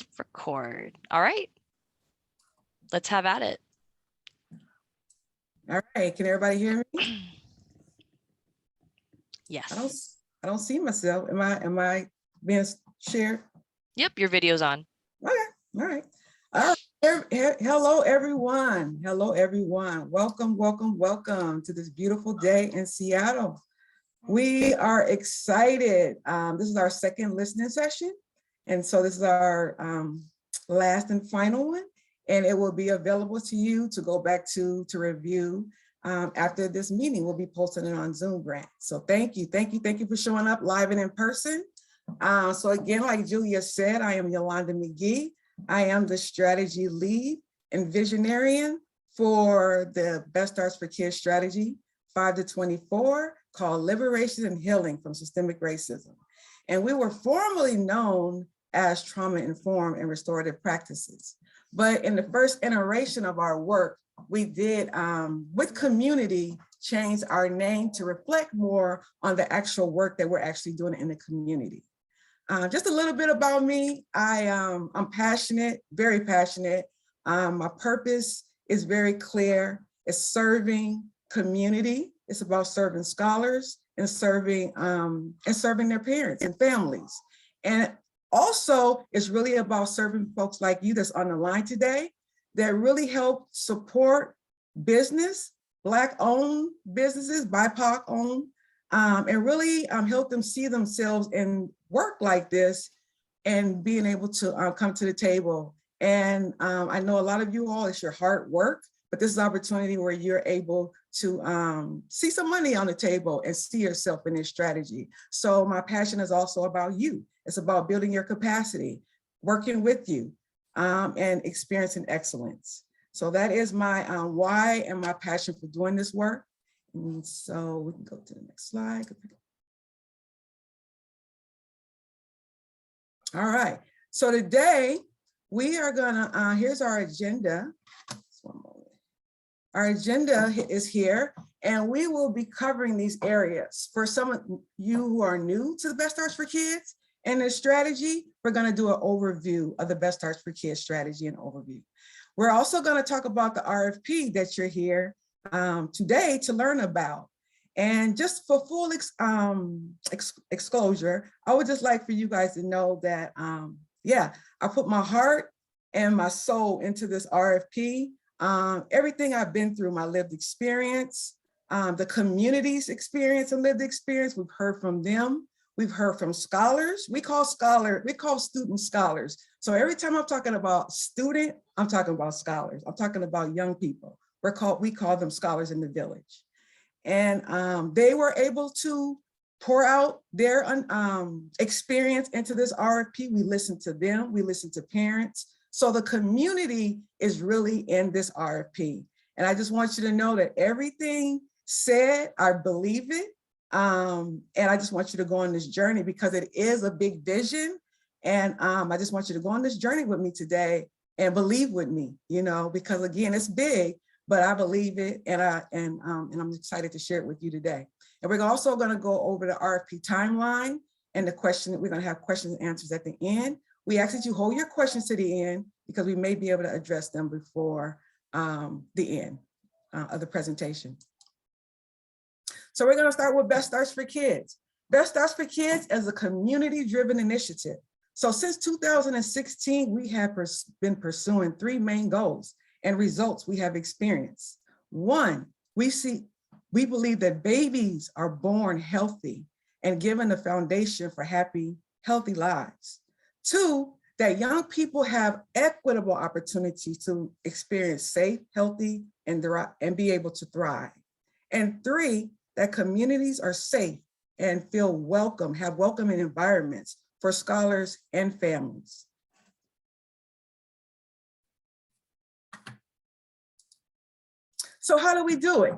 let's record. All right, let's have at it. All right, can everybody hear me? Yes. I don't see myself. Am I being shared? Yep, your video's on. Okay, all right. Hello, everyone. Hello, everyone. Welcome, welcome, welcome to this beautiful day in Seattle. We are excited. This is our second listening session. And so this is our last and final one. And it will be available to you to go back to review after this meeting. We'll be posting it on Zoom grant. So thank you for showing up live and in person. So again, like Julia said, I am Yolanda McGee. I am the strategy lead and visionarian for the Best Starts for Kids strategy 5 to 24 called Liberation and Healing from Systemic Racism. And we were formerly known as Trauma-Informed and Restorative Practices. But in the first iteration of our work, we did, with community, change our name to reflect more on the actual work that we're actually doing in the community. Just a little bit about me. I'm passionate, very passionate. My purpose is very clear. It's serving community. It's about serving scholars and serving their parents and families. And also, it's really about serving folks like you that's on the line today that really help support business, Black-owned businesses, BIPOC-owned, and really help them see themselves in work like this and being able to come to the table. And I know a lot of you all, it's your hard work, but this is an opportunity where you're able to see some money on the table and see yourself in this strategy. So my passion is also about you. It's about building your capacity, working with you, and experiencing excellence. So that is my why and my passion for doing this work. And so we can go to the next slide. All right, so today we are gonna, here's our agenda. Just one moment. Our agenda is here, and we will be covering these areas. For some of you who are new to the Best Starts for Kids and the strategy, we're gonna do an overview of the Best Starts for Kids strategy and overview. We're also gonna talk about the RFP that you're here today to learn about. And just for full exposure, I would just like for you guys to know that, yeah, I put my heart and my soul into this RFP. Everything I've been through, my lived experience, the community's experience and lived experience, we've heard from them. We've heard from scholars. We call students scholars. So every time I'm talking about student, I'm talking about scholars. I'm talking about young people. We call them scholars in the village. And they were able to pour out their experience into this RFP. We listened to them, we listened to parents. So the community is really in this RFP. And I just want you to know that everything said, I believe it. And I just want you to go on this journey because it is a big vision. And I just want you to go on this journey with me today and believe with me, you know, because again, it's big, but I believe it, and I'm excited to share it with you today. And we're also going to go over the RFP timeline and the question. We're going to have questions and answers at the end. We ask that you hold your questions to the end because we may be able to address them before the end of the presentation. So we're going to start with Best Starts for Kids. Best Starts for Kids is a community-driven initiative. So since 2016, we have been pursuing 3 main goals and results we have experienced. 1, we believe that babies are born healthy and given the foundation for happy, healthy lives. 2, that young people have equitable opportunities to experience safe, healthy, and be able to thrive. And 3, that communities are safe and feel welcome, have welcoming environments for scholars and families. So how do we do it?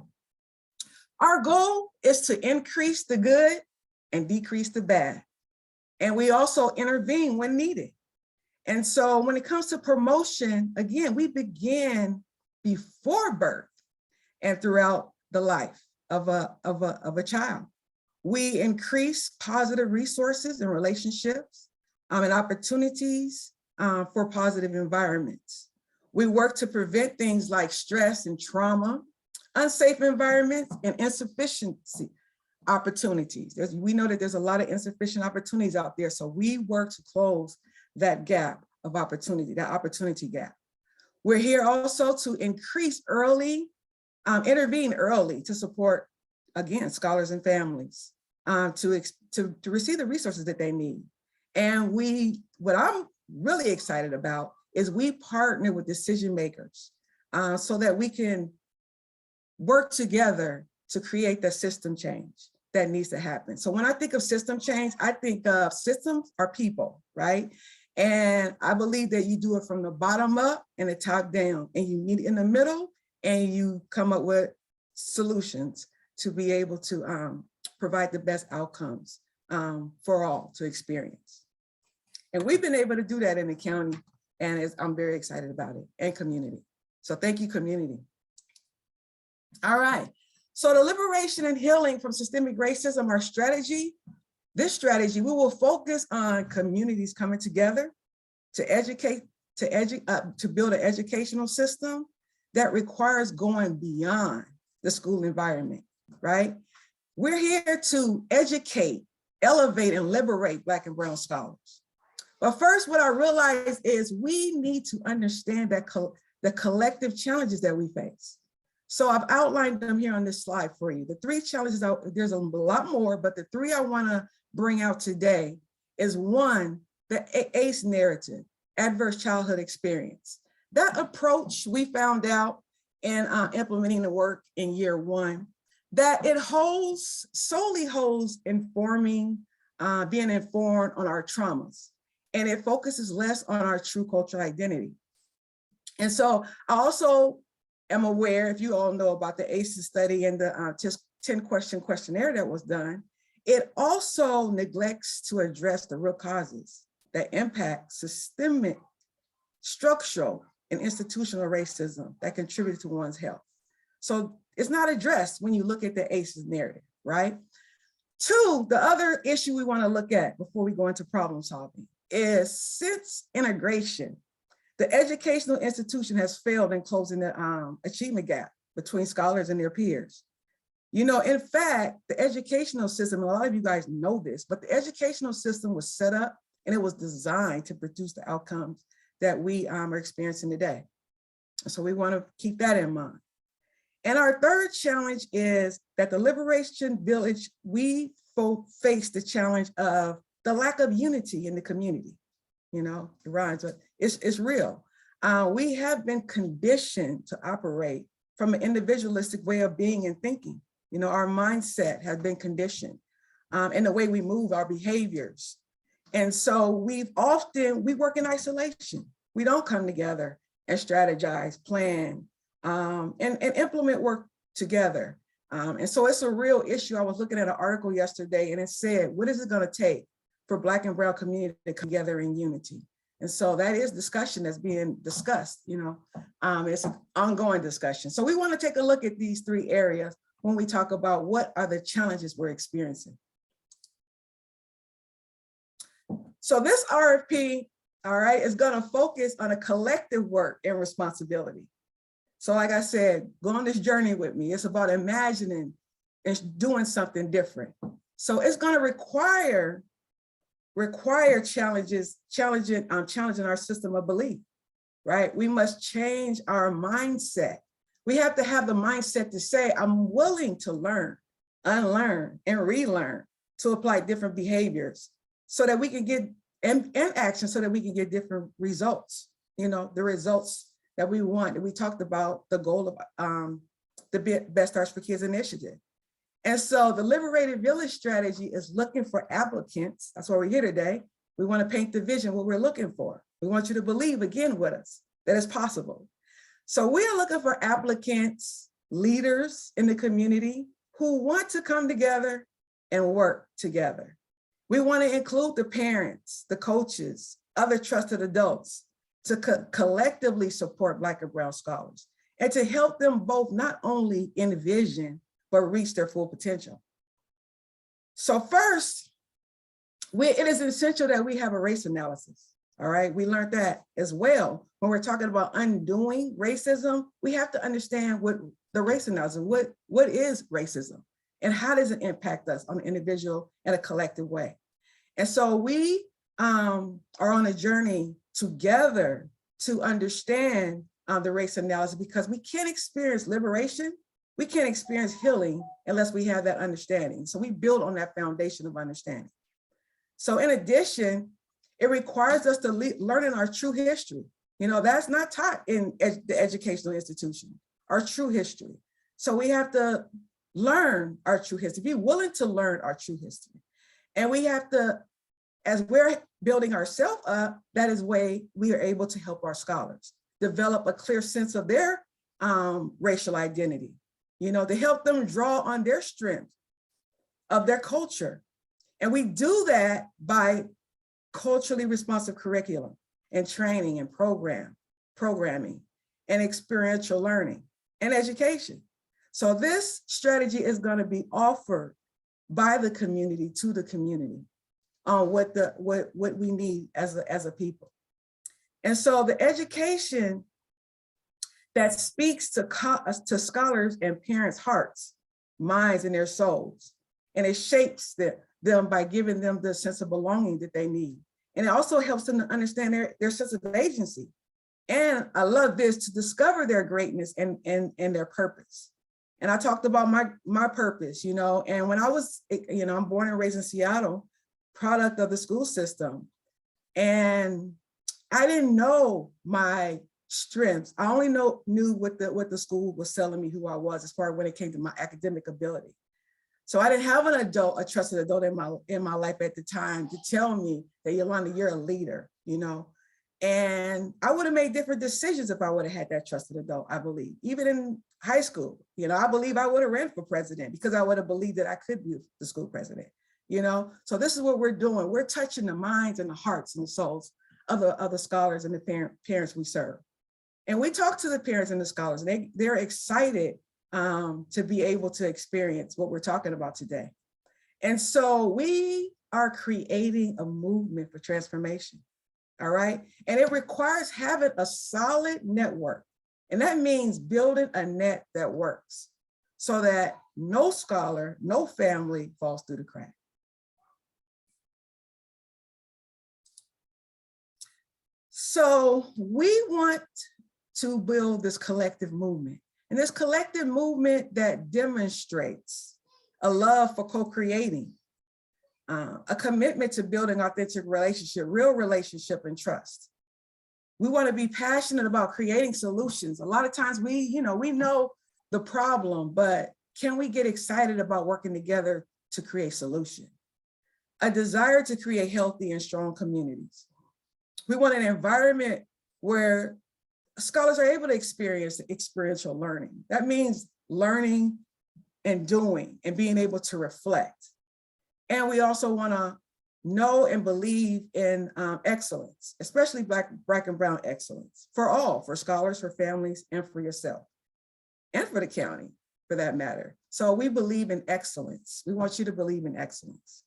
Our goal is to increase the good and decrease the bad. And we also intervene when needed. And so when it comes to promotion, again, we begin before birth and throughout the life of a child. We increase positive resources and relationships and opportunities for positive environments. We work to prevent things like stress and trauma, unsafe environments, and insufficiency opportunities. We know that there's a lot of insufficient opportunities out there, so we work to close that gap of opportunity, that opportunity gap. We're here also to increase early, intervene early to support, again, scholars and families to receive the resources that they need. And what I'm really excited about is we partner with decision makers so that we can work together to create the system change that needs to happen. So when I think of system change, I think of systems are people, right? And I believe that you do it from the bottom up and the top down, and you meet in the middle and you come up with solutions to be able to provide the best outcomes for all to experience. And we've been able to do that in the county, and I'm very excited about it, and community. So thank you, community. All right, so the liberation and healing from systemic racism, our strategy, this strategy, we will focus on communities coming together to educate, to build an educational system that requires going beyond the school environment, right? We're here to educate, elevate, and liberate Black and Brown scholars. But first, what I realize is we need to understand that the collective challenges that we face. So I've outlined them here on this slide for you. The three challenges, there's a lot more, but the three I wanna bring out today is one, the ACE narrative, adverse childhood experience. That approach we found out in implementing the work in year one, that it solely holds informing, being informed on our traumas, and it focuses less on our true cultural identity. And so I also am aware, if you all know about the ACE study and the 10-question questionnaire that was done, it also neglects to address the root causes that impact systemic, structural, and institutional racism that contribute to one's health. So it's not addressed when you look at the ACEs narrative, right? Two, the other issue we want to look at before we go into problem solving is, since integration, the educational institution has failed in closing the achievement gap between scholars and their peers. You know, in fact, the educational system, and a lot of you guys know this, but the educational system was set up and it was designed to produce the outcomes that we are experiencing today. So we want to keep that in mind. And our third challenge is that the Liberation Village, we face the challenge of the lack of unity in the community. You know, it rhymes, but it's real. We have been conditioned to operate from an individualistic way of being and thinking. You know, our mindset has been conditioned in the way we move, our behaviors. And so we work in isolation. We don't come together and strategize, plan, and implement work together. And so it's a real issue. I was looking at an article yesterday and it said, what is it gonna take for Black and Brown community to come together in unity? And so that is discussion that's being discussed, you know, it's an ongoing discussion. So we wanna take a look at these three areas when we talk about what are the challenges we're experiencing. So this RFP, all right, is gonna focus on a collective work and responsibility. So like I said, go on this journey with me. It's about imagining and doing something different. So it's gonna require challenges, challenging our system of belief, right? We must change our mindset. We have to have the mindset to say, I'm willing to learn, unlearn, and relearn to apply different behaviors so that we can get in action, so that we can get different results, you know, the results that we want. We talked about the goal of the Best Starts for Kids initiative. And so the Liberated Village strategy is looking for applicants. That's why we're here today. We want to paint the vision, what we're looking for. We want you to believe again with us that it's possible. So we are looking for applicants, leaders in the community who want to come together and work together. We want to include the parents, the coaches, other trusted adults to collectively support Black and Brown scholars and to help them both not only envision, but reach their full potential. So first, it is essential that we have a race analysis, All right, we learned that as well. When we're talking about undoing racism, we have to understand what the race analysis, what is racism and how does it impact us on an individual and a collective way. And so we are on a journey together to understand the race analysis, because we can't experience liberation, we can't experience healing unless we have that understanding. So we build on that foundation of understanding. So in addition, it requires us to learn in our true history. You know, that's not taught in the educational institution, our true history. So we have to learn our true history, be willing to learn our true history. And we have to, as we're building ourselves up, that is way we are able to help our scholars develop a clear sense of their racial identity, you know, to help them draw on their strength of their culture. And we do that by culturally responsive curriculum and training and programming and experiential learning and education. So this strategy is going to be offered by the community to the community on what we need as a people. And so the education that speaks to scholars and parents' hearts, minds, and their souls, and it shapes them by giving them the sense of belonging that they need. And it also helps them to understand their sense of agency. And I love this, to discover their greatness and their purpose. And I talked about my purpose, you know, and when I was, you know, I'm born and raised in Seattle, product of the school system. And I didn't know my strengths. I only knew what the school was telling me who I was as far as when it came to my academic ability. So I didn't have a trusted adult in my life at the time to tell me that, Yolanda, you're a leader, you know. And I would have made different decisions if I would have had that trusted adult, I believe. Even in high school, you know, I believe I would have ran for president because I would have believed that I could be the school president, you know. So this is what we're doing. We're touching the minds and the hearts and the souls of the scholars and the parents we serve. And we talk to the parents and the scholars, and they're excited to be able to experience what we're talking about today. And so we are creating a movement for transformation, all right? And it requires having a solid network. And that means building a net that works so that no scholar, no family falls through the crack. So we want to build this collective movement. And this collective movement that demonstrates a love for co-creating, a commitment to building authentic relationship, real relationship and trust. We want to be passionate about creating solutions. A lot of times we know the problem, but can we get excited about working together to create solution? A desire to create healthy and strong communities. We want an environment where scholars are able to experience experiential learning. That means learning and doing and being able to reflect. And we also want to know and believe in excellence, especially Black and Brown excellence for all, for scholars, for families, and for yourself, and for the county, for that matter. So we believe in excellence. We want you to believe in excellence.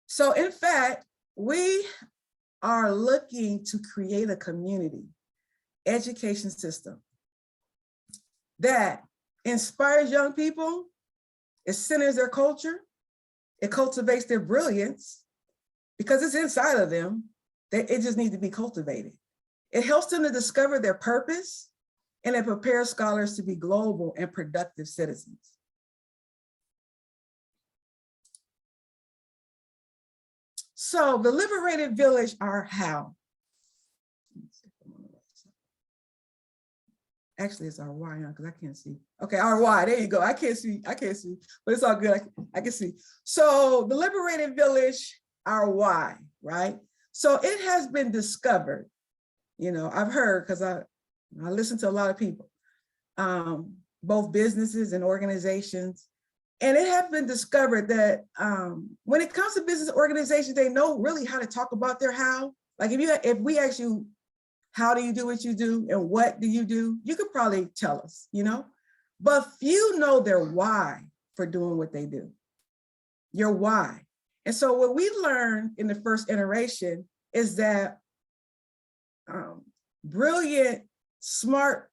So in fact, we are looking to create a community education system that inspires young people, it centers their culture, it cultivates their brilliance because it's inside of them. It just needs to be cultivated. It helps them to discover their purpose, and it prepares scholars to be global and productive citizens. So the liberated village are how? Actually, it's our why, because I can't see. Okay, our why, there you go. I can't see, but it's all good. I can see. So the liberated village, our why, right? So it has been discovered, you know, I've heard, because I listen to a lot of people, both businesses and organizations, and it has been discovered that when it comes to business organizations, they know really how to talk about their how. Like if we ask you, how do you do what you do and what do, you could probably tell us, you know, but few know their why for doing what they do, your why. And so what we learned in the first iteration is that brilliant, smart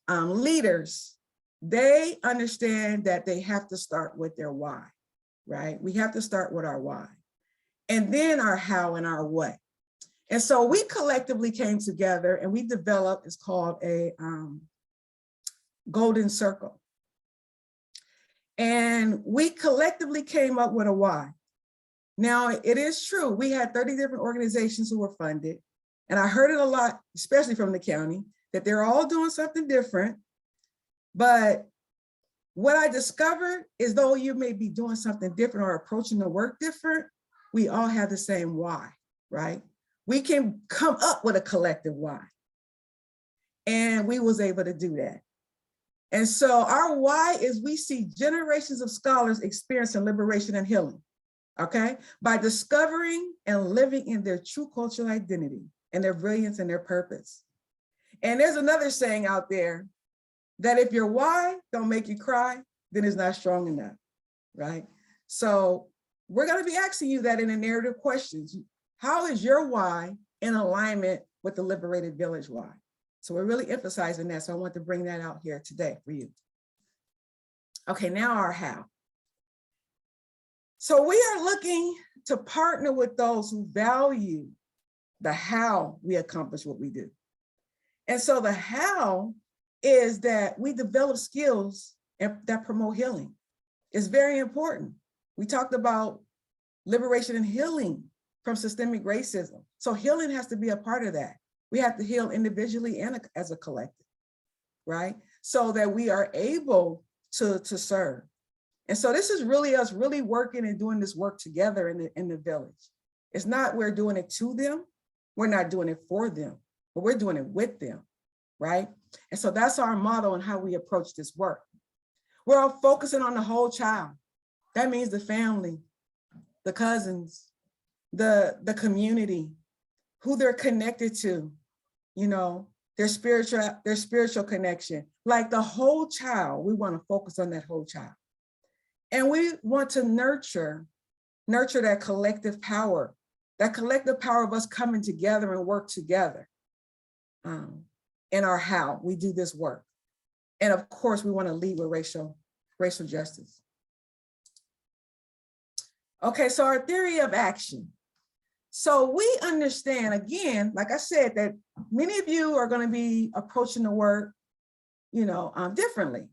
leaders, they understand that they have to start with their why, right? We have to start with our why, and then our how and our what. And so we collectively came together and we developed, it's called a golden circle. And we collectively came up with a why. Now, it is true, we had 30 different organizations who were funded. And I heard it a lot, especially from the county, that they're all doing something different. But what I discovered is, though you may be doing something different or approaching the work different, we all have the same why, right? We can come up with a collective why. And we was able to do that. And so our why is we see generations of scholars experiencing liberation and healing, okay? By discovering and living in their true cultural identity and their brilliance and their purpose. And there's another saying out there that if your why don't make you cry, then it's not strong enough, right? So we're gonna be asking you that in the narrative questions. How is your why in alignment with the Liberated Village why? So we're really emphasizing that. So I want to bring that out here today for you. Okay, now our how. So we are looking to partner with those who value the how we accomplish what we do. And so the how is that we develop skills that promote healing. It's very important. We talked about liberation and healing from systemic racism. So healing has to be a part of that. We have to heal individually and as a collective, right? So that we are able to serve. And so this is really us really working and doing this work together in the village. It's not we're doing it to them, we're not doing it for them, but we're doing it with them, right? And so that's our motto and how we approach this work. We're all focusing on the whole child. That means the family, the cousins, the community, who they're connected to, you know, their spiritual connection, like the whole child. We want to focus on that whole child. And we want to nurture that collective power of us coming together and work together in our how we do this work. And of course, we want to lead with racial justice. Okay, so our theory of action. So we understand, again, like I said, that many of you are going to be approaching the work, you know, differently.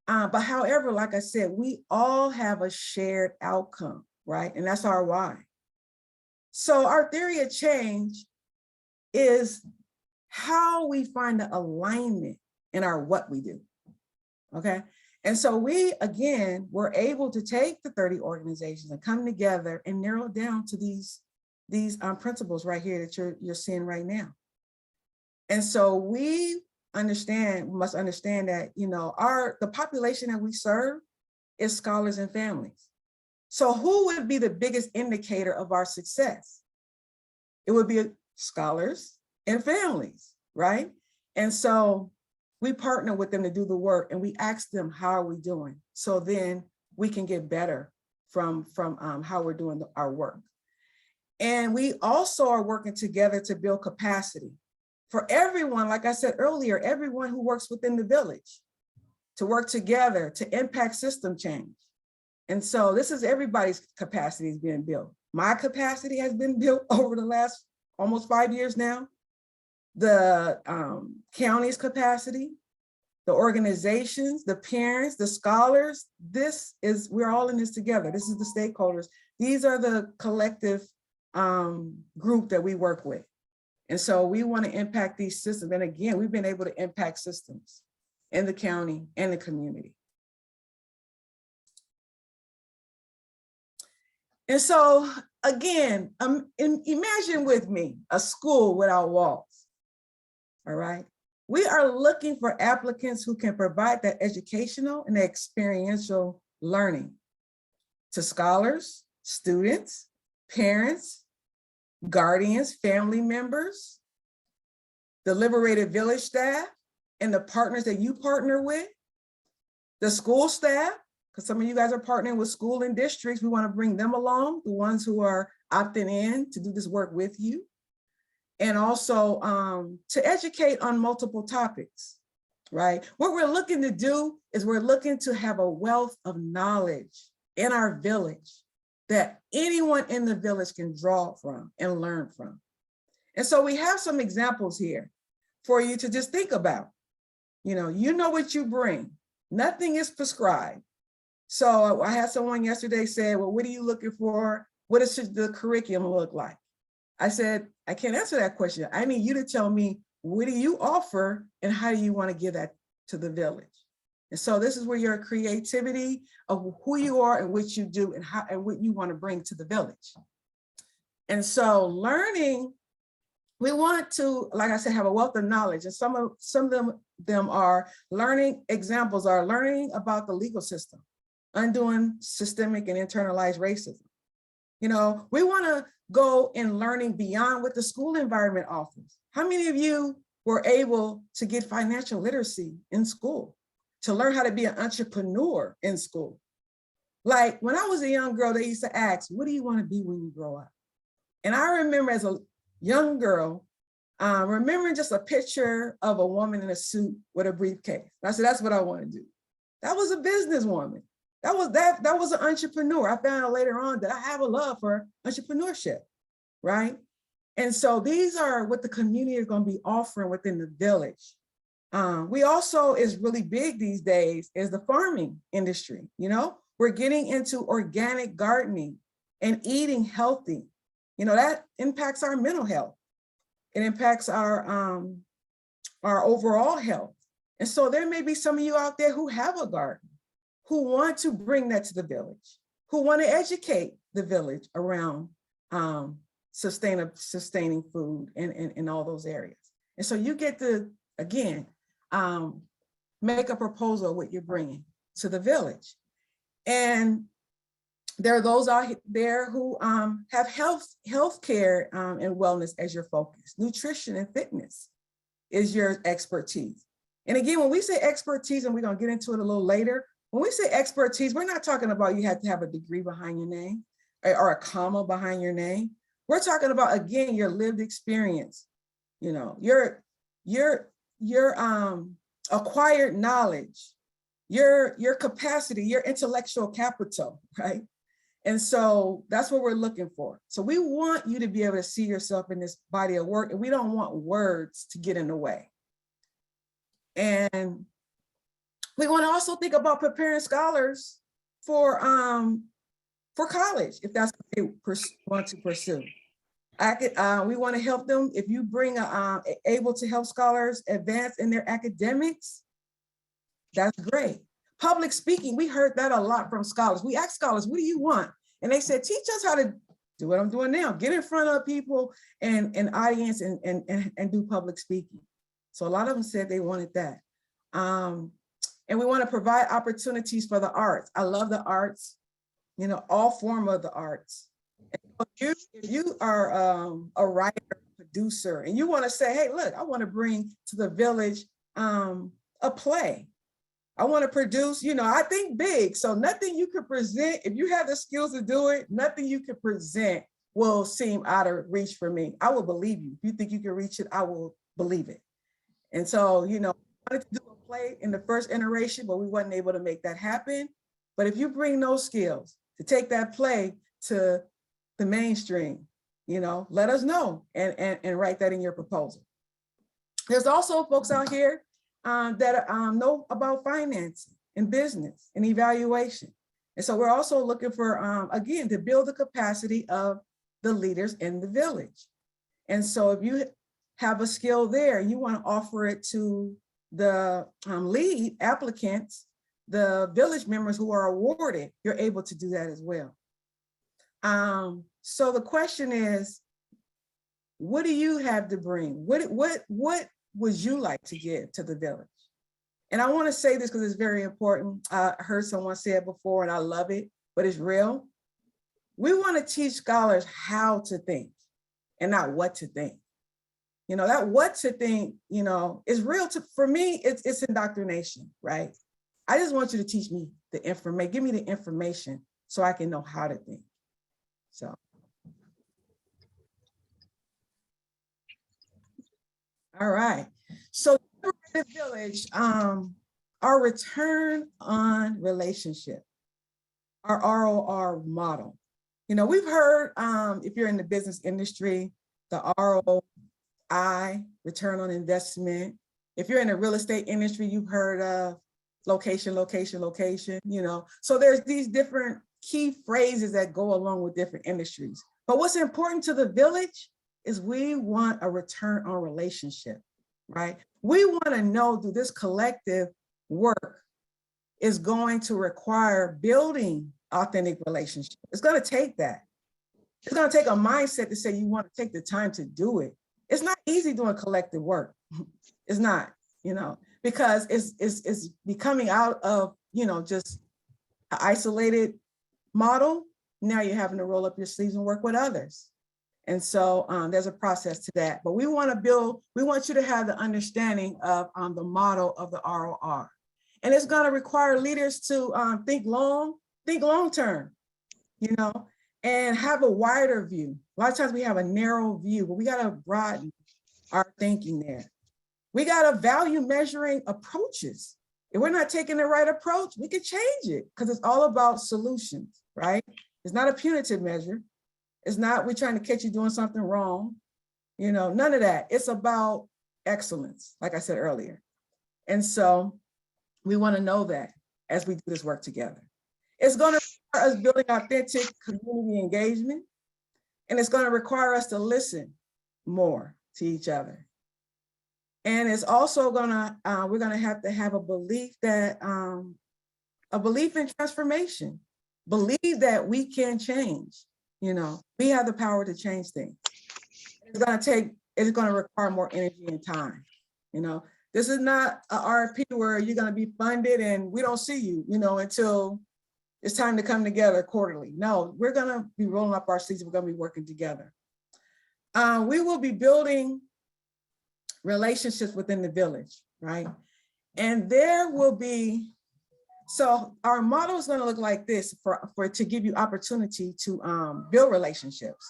But however, like I said, we all have a shared outcome, right? And that's our why. So our theory of change is how we find the alignment in our what we do, okay? And so we, again, were able to take the 30 organizations and come together and narrow down to these principles right here that you're seeing right now. And so we must understand that, you know, the population that we serve is scholars and families. So who would be the biggest indicator of our success? It would be scholars and families, right? And so we partner with them to do the work and we ask them, how are we doing? So then we can get better from how we're doing our work. And we also are working together to build capacity for everyone, like I said earlier, everyone who works within the village, to work together to impact system change. And so this is everybody's capacity is being built. My capacity has been built over the last almost 5 years now. The county's capacity, the organizations, the parents, the scholars, we're all in this together. This is the stakeholders. These are the collective group that we work with. And so we want to impact these systems. And again, we've been able to impact systems in the county and the community. And so again, imagine with me a school without walls, all right? We are looking for applicants who can provide that educational and experiential learning to scholars, students, parents, guardians, family members, the Liberated Village staff, and the partners that you partner with, the school staff, because some of you guys are partnering with school and districts. We want to bring them along, the ones who are opting in to do this work with you. And also to educate on multiple topics, right? What we're looking to do is we're looking to have a wealth of knowledge in our village that anyone in the village can draw from and learn from. And so we have some examples here for you to just think about. You know what you bring. Nothing is prescribed. So I had someone yesterday say, well, what are you looking for? What does the curriculum look like? I said, I can't answer that question. I need you to tell me, what do you offer and how do you want to give that to the village? And so this is where your creativity of who you are and what you do and how and what you want to bring to the village. And so learning, we want to, like I said, have a wealth of knowledge. And some of them are learning, examples are learning about the legal system, undoing systemic and internalized racism. We want to go in learning beyond what the school environment offers. How many of you were able to get financial literacy in school, to learn how to be an entrepreneur in school? Like when I was a young girl, they used to ask, what do you want to be when you grow up? And I remember as a young girl, remembering just a picture of a woman in a suit with a briefcase. I said, that's what I want to do. That was a businesswoman. That was an entrepreneur. I found out later on that I have a love for entrepreneurship, right? And so these are what the community is going to be offering within the village. We also is really big these days is the farming industry. We're getting into organic gardening and eating healthy. That impacts our mental health. It impacts our overall health. And so there may be some of you out there who have a garden, who want to bring that to the village, who want to educate the village around sustaining food and all those areas. And so you get to, again, make a proposal of what you're bringing to the village. And there are those out there who have healthcare and wellness as your focus. Nutrition and fitness is your expertise. And again, when we say expertise, and we're going to get into it a little later, when we say expertise, we're not talking about you have to have a degree behind your name or a comma behind your name. We're talking about, again, your lived experience, your acquired knowledge, your capacity, your intellectual capital, right? And so that's what we're looking for. So we want you to be able to see yourself in this body of work, and we don't want words to get in the way. And we want to also think about preparing scholars for college, if that's what they want to pursue. We want to help them. If you bring able to help scholars advance in their academics, that's great. Public speaking, we heard that a lot from scholars. We asked scholars, what do you want? And they said, teach us how to do what I'm doing now, get in front of people and an audience and do public speaking. So a lot of them said they wanted that. And we want to provide opportunities for the arts. I love the arts, all form of the arts. If you are a writer, producer, and you want to say, hey, look, I want to bring to the village a play. I want to produce, I think big. So nothing you could present, if you have the skills to do it, nothing you could present will seem out of reach for me. I will believe you. If you think you can reach it, I will believe it. And so, I wanted to do a play in the first iteration, but we wasn't able to make that happen. But if you bring those skills to take that play to the mainstream, let us know and write that in your proposal. There's also folks out here that know about finance and business and evaluation. And so we're also looking for, again, to build the capacity of the leaders in the village. And so if you have a skill there, you want to offer it to the lead applicants, the village members who are awarded, you're able to do that as well. So the question is, what do you have to bring? What would you like to give to the village? And I want to say this because it's very important. I heard someone say it before and I love it, but it's real. We want to teach scholars how to think and not what to think. That what to think, is real for me, it's indoctrination, right? I just want you to teach me the information, give me the information so I can know how to think. So. All right. So the village, our return on relationship, our ROR model. You know, we've heard, if you're in the business industry, the ROI, return on investment. If you're in the real estate industry, you've heard of location, location, location, you know. So there's these different key phrases that go along with different industries. But what's important to the village is we want a return on relationship, right? We want to know that this collective work is going to require building authentic relationships. It's going to take that. It's going to take a mindset to say you want to take the time to do it. It's not easy doing collective work. It's not, you know, because it's becoming out of, you know, just an isolated model. Now you're having to roll up your sleeves and work with others. And so there's a process to that. But we want to build, we want you to have the understanding of the model of the ROR. And it's going to require leaders to think long term, you know, and have a wider view. A lot of times we have a narrow view, but we got to broaden our thinking there. We got to value measuring approaches. If we're not taking the right approach, we could change it because it's all about solutions, right? It's not a punitive measure. It's not we're trying to catch you doing something wrong. You know, none of that. It's about excellence, like I said earlier. And so we want to know that as we do this work together. It's going to require us building authentic community engagement, and it's going to require us to listen more to each other. And it's also gonna, we're gonna have to have a belief that, a belief in transformation, believe that we can change, you know, we have the power to change things. It's gonna require more energy and time, you know. This is not an RFP where you're gonna be funded and we don't see you, you know, until it's time to come together quarterly. No, we're gonna be rolling up our sleeves, we're gonna be working together. We will be building relationships within the village, right? And there will be, so our model is going to look like this for to give you opportunity to build relationships.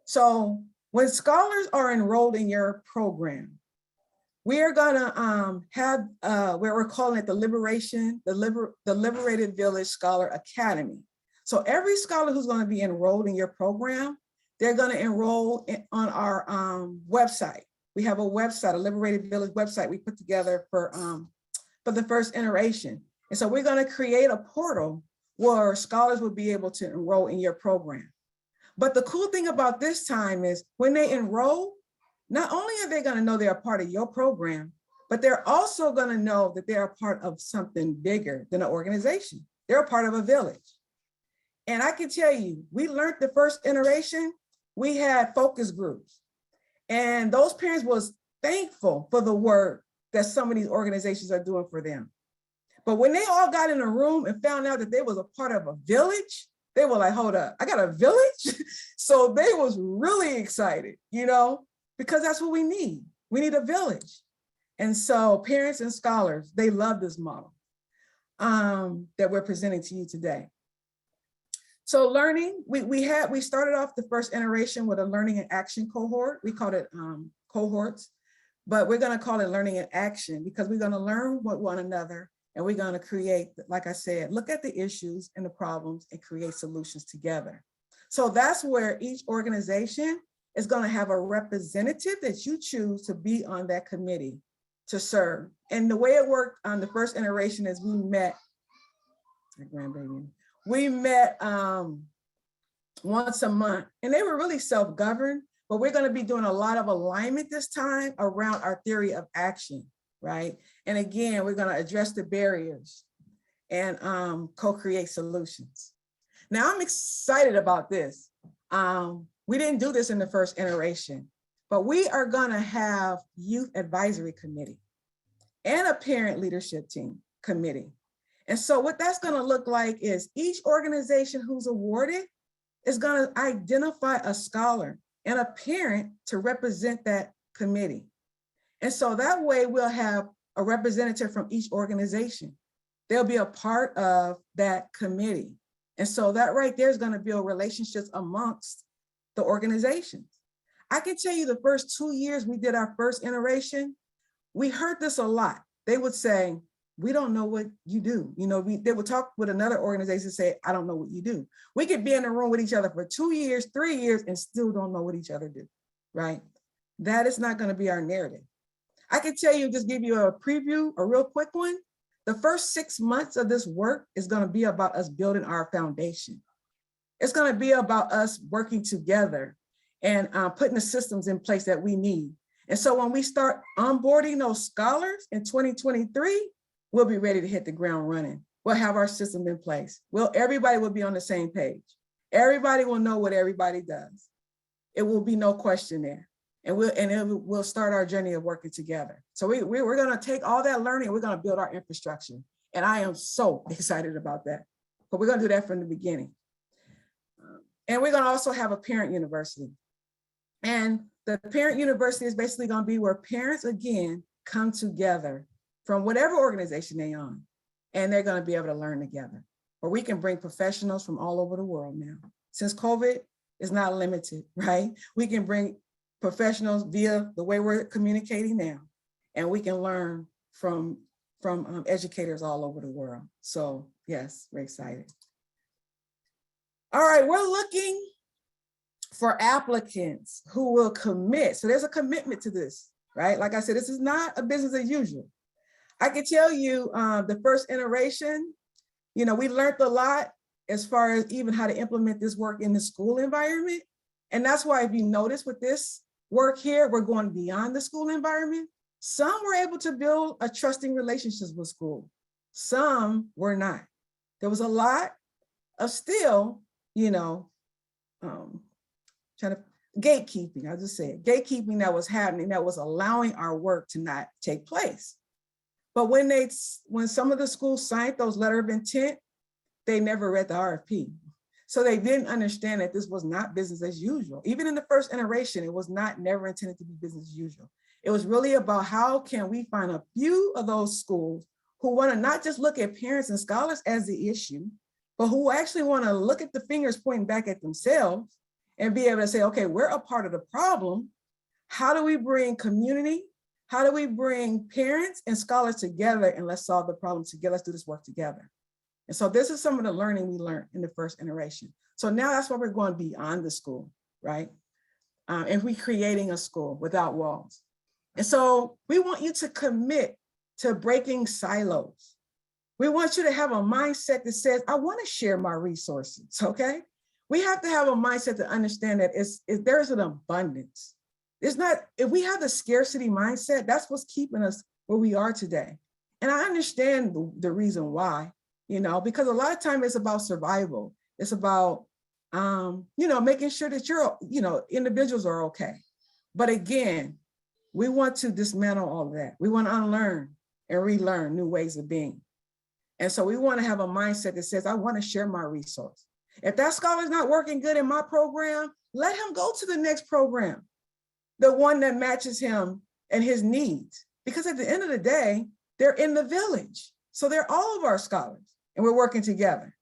So when scholars are enrolled in your program, we are going to have where we're calling it the Liberated Village Scholar Academy. So every scholar who's going to be enrolled in your program, they're going to enroll on our website. We have a website, a Liberated Village website we put together for the first iteration. And so we're going to create a portal where scholars will be able to enroll in your program. But the cool thing about this time is when they enroll, not only are they going to know they're a part of your program, but they're also going to know that they're a part of something bigger than an organization. They're a part of a village. And I can tell you, we learned the first iteration, we had focus groups. And those parents was thankful for the work that some of these organizations are doing for them. But when they all got in a room and found out that they was a part of a village, they were like, hold up, I got a village? So they was really excited, you know, because that's what we need. We need a village. And so parents and scholars, they love this model that we're presenting to you today. So learning, we started off the first iteration with a learning and action cohort. We called it cohorts, but we're going to call it learning and action because we're going to learn with one another and we're going to create, like I said, look at the issues and the problems and create solutions together. So that's where each organization is going to have a representative that you choose to be on that committee to serve. And the way it worked on the first iteration is we met, my grandbaby, we met once a month and they were really self-governed, but we're going to be doing a lot of alignment this time around our theory of action, right? And again, we're going to address the barriers and co-create solutions. Now I'm excited about this. We didn't do this in the first iteration, but we are going to have youth advisory committee and a parent leadership team committee. And so what that's going to look like is each organization who's awarded is going to identify a scholar and a parent to represent that committee. And so that way we'll have a representative from each organization they'll be a part of that committee. And so that right there is going to build relationships amongst the organizations. I can tell you the first 2 years we did our first iteration, we heard this a lot. They would say, we don't know what you do. You know, they would talk with another organization and say, I don't know what you do. We could be in a room with each other for 2 years, 3 years, and still don't know what each other do, right? That is not going to be our narrative. I can tell you, just give you a preview, a real quick one. The first 6 months of this work is going to be about us building our foundation. It's going to be about us working together and putting the systems in place that we need. And so when we start onboarding those scholars in 2023, we'll be ready to hit the ground running. We'll have our system in place. Everybody will be on the same page. Everybody will know what everybody does. It will be no question there. And we'll start our journey of working together. So we're going to take all that learning and we're going to build our infrastructure. And I am so excited about that. But we're going to do that from the beginning. And we're going to also have a parent university. And the parent university is basically going to be where parents, again, come together from whatever organization they're on. And they're going to be able to learn together. Or we can bring professionals from all over the world now. Since COVID is not limited, right? We can bring professionals via the way we're communicating now. And we can learn from educators all over the world. So yes, we're excited. All right, we're looking for applicants who will commit. So there's a commitment to this, right? Like I said, this is not a business as usual. I can tell you the first iteration, you know, we learned a lot as far as even how to implement this work in the school environment. And that's why if you notice with this work here, we're going beyond the school environment. Some were able to build a trusting relationships with school. Some were not. There was a lot of still, you know, trying to gatekeeping, I'll just say it, gatekeeping that was happening that was allowing our work to not take place. But when some of the schools signed those letter of intent, they never read the RFP. So they didn't understand that this was not business as usual. Even in the first iteration, it was never intended to be business as usual. It was really about how can we find a few of those schools who want to not just look at parents and scholars as the issue, but who actually want to look at the fingers pointing back at themselves and be able to say, okay, we're a part of the problem. How do we bring community? How do we bring parents and scholars together and let's solve the problem together? Let's do this work together. And so this is some of the learning we learned in the first iteration. So now that's why we're going beyond the school, right? And we're creating a school without walls. And so we want you to commit to breaking silos. We want you to have a mindset that says, I want to share my resources, okay? We have to have a mindset to understand that there's an abundance. It's not, if we have the scarcity mindset, that's what's keeping us where we are today. And I understand the reason why, you know, because a lot of time it's about survival. It's about, you know, making sure that individuals are okay. But again, we want to dismantle all of that. We want to unlearn and relearn new ways of being. And so we want to have a mindset that says, I want to share my resource. If that scholar's not working good in my program, let him go to the next program, the one that matches him and his needs. Because at the end of the day, they're in the village. So they're all of our scholars and we're working together.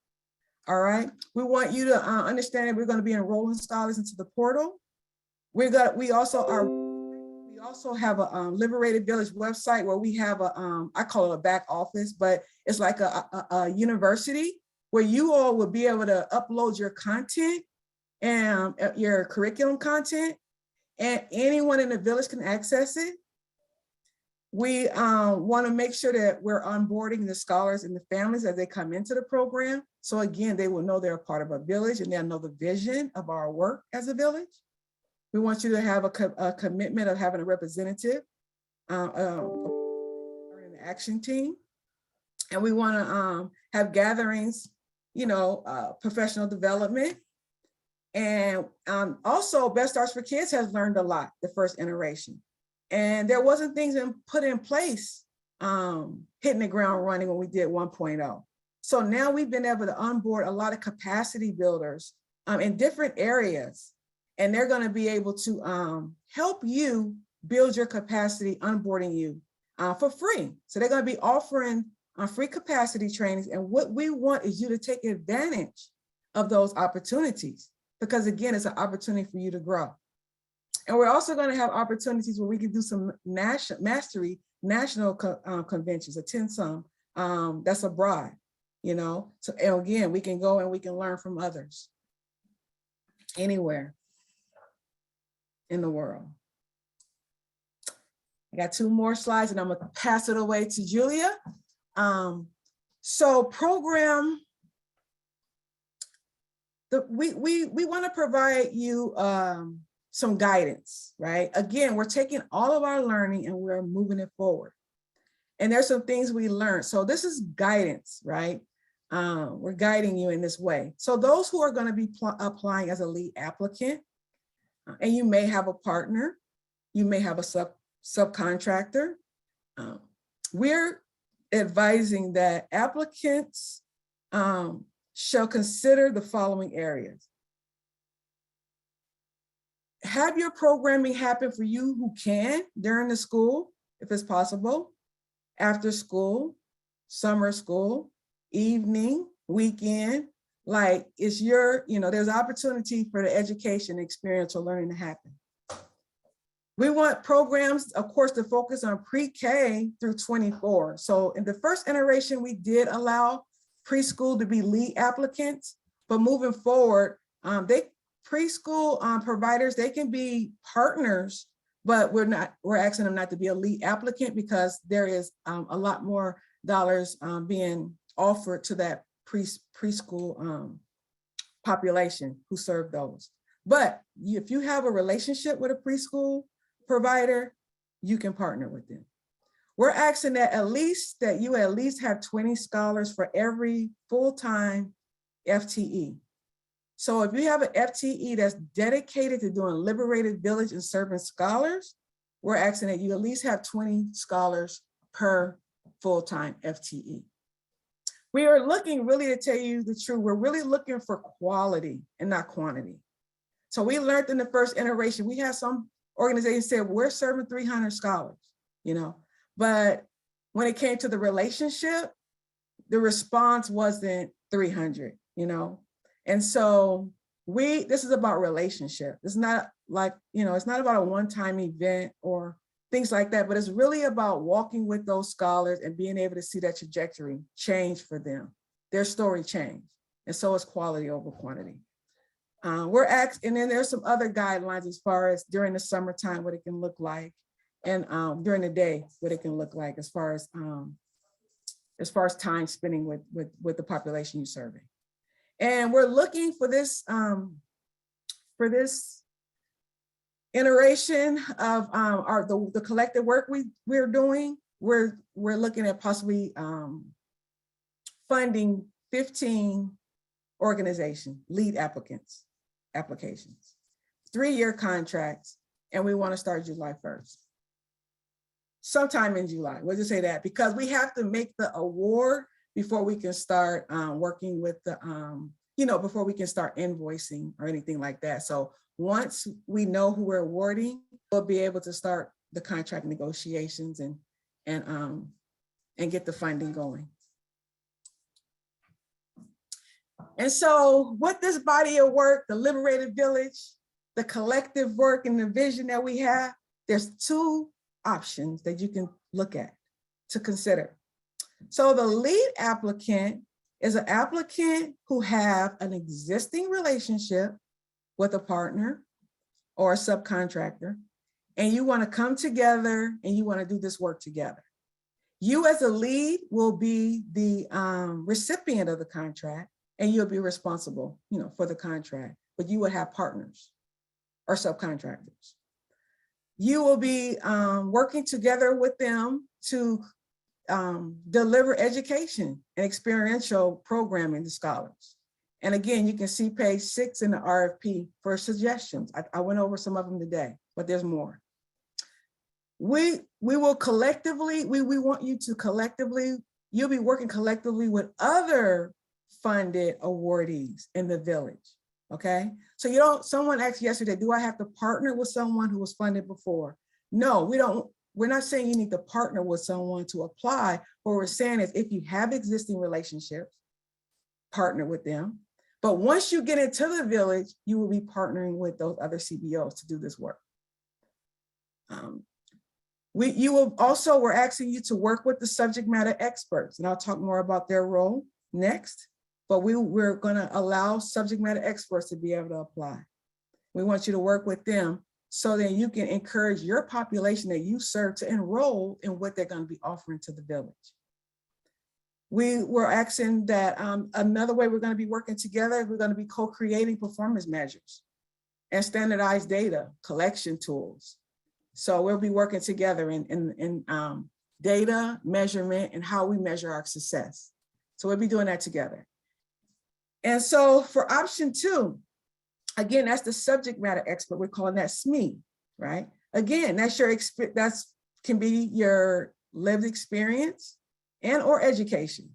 All right. We want you to understand that we're going to be enrolling scholars into the portal. We also have a Liberated Village website where we have I call it a back office, but it's like a university where you all will be able to upload your content and your curriculum content, and anyone in the village can access it. We want to make sure that we're onboarding the scholars and the families as they come into the program. So again, they will know they're a part of a village and they'll know the vision of our work as a village. We want you to have a commitment of having a representative, an action team. And we want to have gatherings, you know, professional development. And also Best Starts for Kids has learned a lot the first iteration. And there wasn't things put in place hitting the ground running when we did 1.0. So now we've been able to onboard a lot of capacity builders in different areas. And they're going to be able to help you build your capacity, onboarding you for free. So they're going to be offering free capacity trainings. And what we want is you to take advantage of those opportunities, because again, it's an opportunity for you to grow. And we're also going to have opportunities where we can do some national conventions, attend some that's abroad, you know. So and again, we can go and we can learn from others anywhere in the world. I got 2 more slides and I'm gonna pass it away to Julia. So program, we want to provide you some guidance, right? Again, we're taking all of our learning and we're moving it forward. And there's some things we learned. So this is guidance, right? We're guiding you in this way. So those who are going to be applying as a lead applicant, and you may have a partner, you may have a subcontractor, we're advising that applicants shall consider the following areas. Have your programming happen for you who can during the school, if it's possible, after school, summer school, evening, weekend, like it's your, you know, there's opportunity for the education, experiential learning to happen. We want programs, of course, to focus on pre-K through 24. So in the first iteration, we did allow preschool to be lead applicants, but moving forward, preschool providers, they can be partners, but we're asking them not to be a lead applicant because there is a lot more dollars being offered to that preschool population who serve those. But if you have a relationship with a preschool provider, you can partner with them. We're asking that you at least have 20 scholars for every full-time FTE. So if you have an FTE that's dedicated to doing liberated village and serving scholars, we're asking that you at least have 20 scholars per full-time FTE. We are looking, really, to tell you the truth, we're really looking for quality and not quantity. So we learned in the first iteration, we had some organizations say, we're serving 300 scholars, you know, but when it came to the relationship, the response wasn't 300, you know. And so this is about relationship. It's not like, you know, it's not about a one-time event or things like that, but it's really about walking with those scholars and being able to see that trajectory change for them, their story change. And so it's quality over quantity. And then there's some other guidelines as far as during the summertime, what it can look like, and during the day, what it can look like as far as time spending with the population you're serving. And we're looking for this iteration of the collective work we're doing. We're looking at possibly funding 15 organizations, lead applications, 3-year contracts, and we want to start July 1st. Sometime in July, we'll just say that, because we have to make the award before we can start working with the, before we can start invoicing or anything like that. So once we know who we're awarding, we'll be able to start the contract negotiations and get the funding going. And so with this body of work, the Liberated Village, the collective work and the vision that we have, there's 2 options that you can look at to consider. So the lead applicant is an applicant who have an existing relationship with a partner or a subcontractor, and you want to come together and you want to do this work together. You as a lead will be the recipient of the contract, and you'll be responsible, for the contract, but you will have partners or subcontractors. You will be working together with them to deliver education and experiential programming to scholars. And again, you can see page 6 in the RFP for suggestions. I went over some of them today, but there's more. We will collectively, we want you to collectively, you'll be working collectively with other funded awardees in the village, okay? So someone asked yesterday, do I have to partner with someone who was funded before? No, we don't we're not saying you need to partner with someone to apply. What we're saying is if you have existing relationships, partner with them. But once you get into the village, you will be partnering with those other CBOs to do this work. We're asking you to work with the subject matter experts, and I'll talk more about their role next, but we're gonna allow subject matter experts to be able to apply. We want you to work with them so that you can encourage your population that you serve to enroll in what they're gonna be offering to the village. We were asking that another way we're gonna be working together, we're gonna be co-creating performance measures and standardized data collection tools. So we'll be working together in data measurement and how we measure our success. So we'll be doing that together. And so for option 2, again, that's the subject matter expert. We're calling that SME, right? Again, that's can be your lived experience and or education.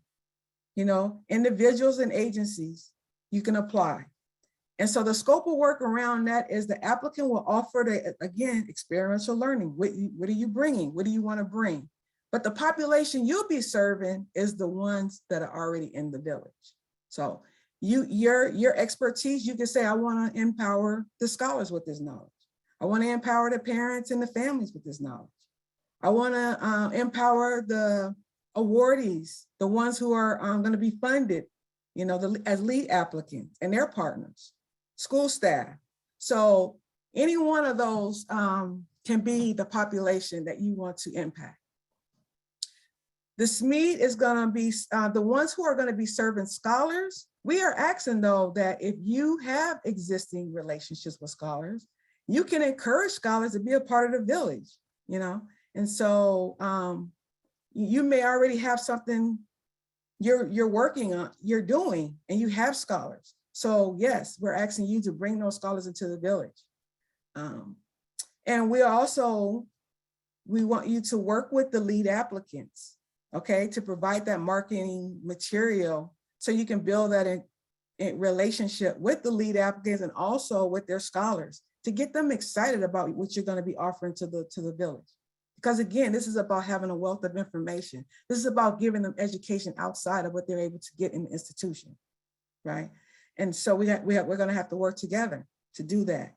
You know, individuals and agencies, you can apply. And so the scope of work around that is the applicant will offer again, experiential learning. What are you bringing? What do you want to bring? But the population you'll be serving is the ones that are already in the village. So your expertise, you can say, I want to empower the scholars with this knowledge. I want to empower the parents and the families with this knowledge. I want to empower the awardees, the ones who are going to be funded, you know, as lead applicants and their partners, school staff. So any one of those can be the population that you want to impact. The SME is going to be the ones who are going to be serving scholars. We are asking though that if you have existing relationships with scholars, you can encourage scholars to be a part of the village, you know? And so you may already have something you're working on, you're doing, and you have scholars. So yes, we're asking you to bring those scholars into the village. And we want you to work with the lead applicants, okay, to provide that marketing material so you can build that in relationship with the lead applicants and also with their scholars to get them excited about what you're going to be offering to the village. Because again, this is about having a wealth of information. This is about giving them education outside of what they're able to get in the institution, right? And so we're going to have to work together to do that.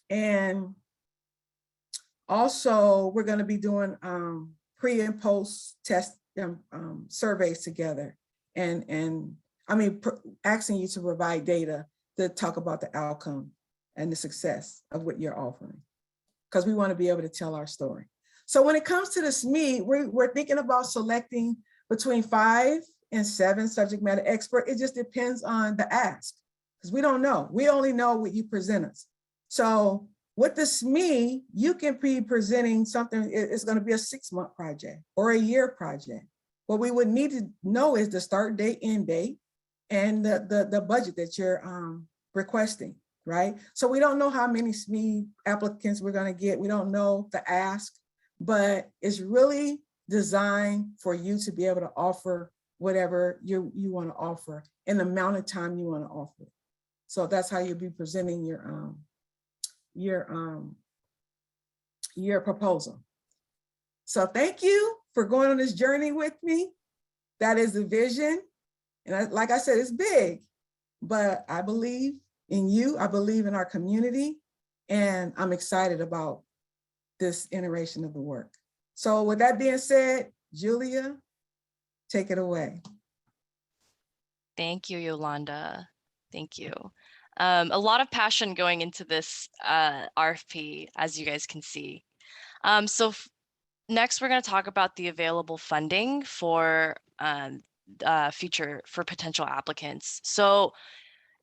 And also, we're going to be doing pre and post test surveys together, and I mean, asking you to provide data to talk about the outcome and the success of what you're offering, because we want to be able to tell our story. So when it comes to the SME, we're thinking about selecting between 5 and 7 subject matter experts. It just depends on the ask, because we don't know. We only know what you present us. So with the SME, you can be presenting something, it's going to be a 6-month project or a year project. What we would need to know is the start date, end date, and the budget that you're requesting, right? So we don't know how many SME applicants we're going to get. We don't know the ask, but it's really designed for you to be able to offer whatever you want to offer in the amount of time you want to offer. So that's how you'll be presenting your proposal. So thank you for going on this journey with me. That is the vision. And like I said, it's big, but I believe in you. I believe in our community, and I'm excited about this iteration of the work. So with that being said, Julia, take it away. Thank you, Yolanda. Thank you. A lot of passion going into this RFP, as you guys can see. Next, we're going to talk about the available funding for potential applicants. So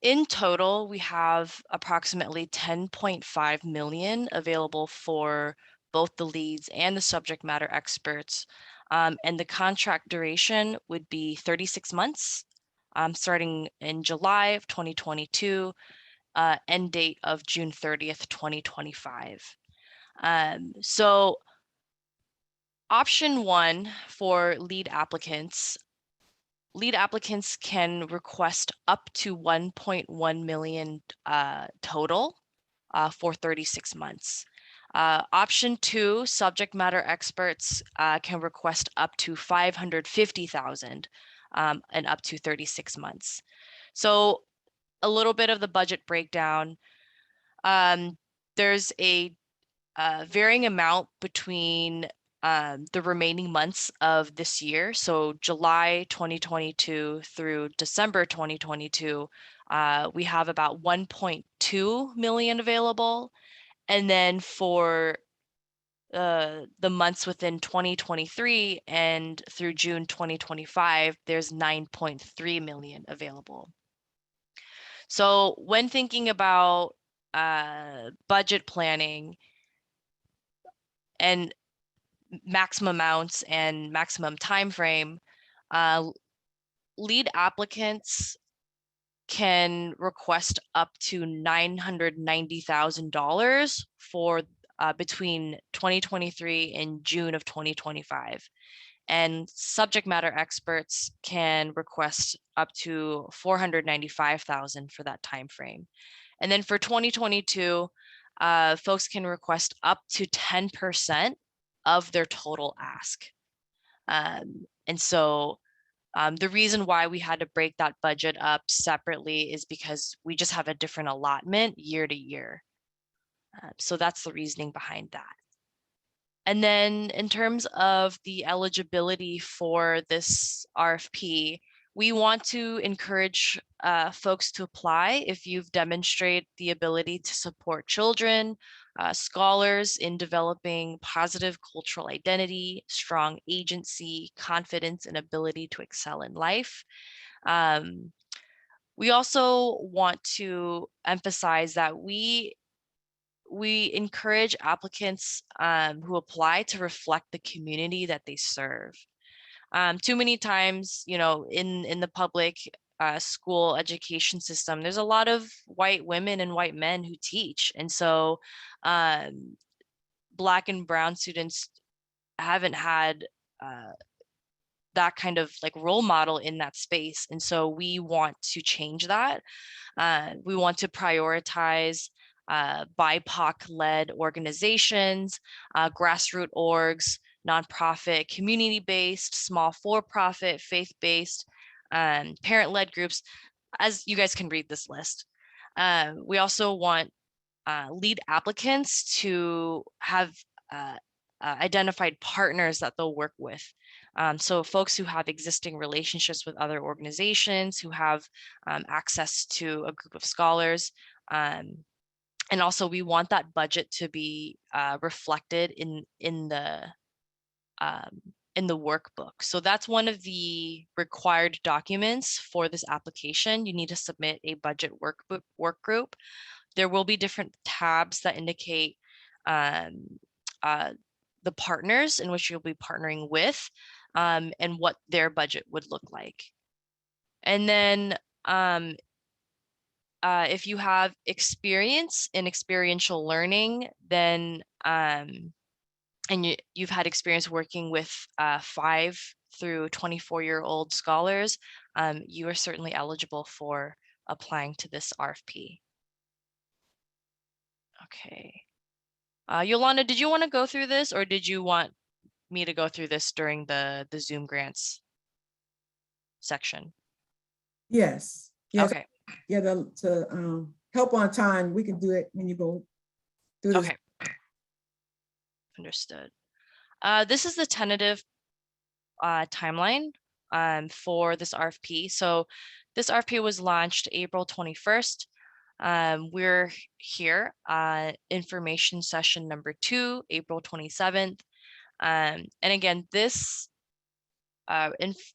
in total, we have approximately 10.5 million available for both the leads and the subject matter experts. And the contract duration would be 36 months, starting in July of 2022, end date of June 30th, 2025. So option 1 for lead applicants can request up to 1.1 million total for 36 months. Option 2, subject matter experts can request up to $550,000 and up to 36 months. So a little bit of the budget breakdown. There's a varying amount between the remaining months of this year. So July 2022 through December 2022, we have about 1.2 million available. And then for the months within 2023 and through June 2025, there's 9.3 million available. So when thinking about budget planning and maximum amounts and maximum time frame, lead applicants can request up to $990,000 for between 2023 and June of 2025. And subject matter experts can request up to 495,000 for that time frame. And then for 2022, folks can request up to 10% of their total ask. And so the reason why we had to break that budget up separately is because we just have a different allotment year to year. So that's the reasoning behind that. And then in terms of the eligibility for this RFP, we want to encourage folks to apply if you've demonstrated the ability to support children, scholars in developing positive cultural identity, strong agency, confidence, and ability to excel in life. We also want to emphasize that we encourage applicants who apply to reflect the community that they serve. Too many times, in the public school education system, there's a lot of white women and white men who teach. And so Black and brown students haven't had that kind of like role model in that space. And so we want to change that. We want to prioritize BIPOC-led organizations, grassroots orgs, nonprofit, community-based, small for-profit, faith-based, parent-led groups, as you guys can read this list. We also want lead applicants to have identified partners that they'll work with. So folks who have existing relationships with other organizations, who have access to a group of scholars. And also we want that budget to be reflected in the workbook. So that's one of the required documents for this application. You need to submit a budget work group. There will be different tabs that indicate the partners in which you'll be partnering with and what their budget would look like. And then if you have experience in experiential learning, then and you've had experience working with 5 through 24-year-old scholars, you are certainly eligible for applying to this RFP. Okay. Yolanda, did you want to go through this, or did you want me to go through this during the Zoom grants section? Yes. Yes. Okay. Yeah, to help on time, we can do it when you go through this. Okay. Understood. This is the tentative timeline for this RFP. So this RFP was launched April 21st. We're here, information session number 2, April 27th. And again, this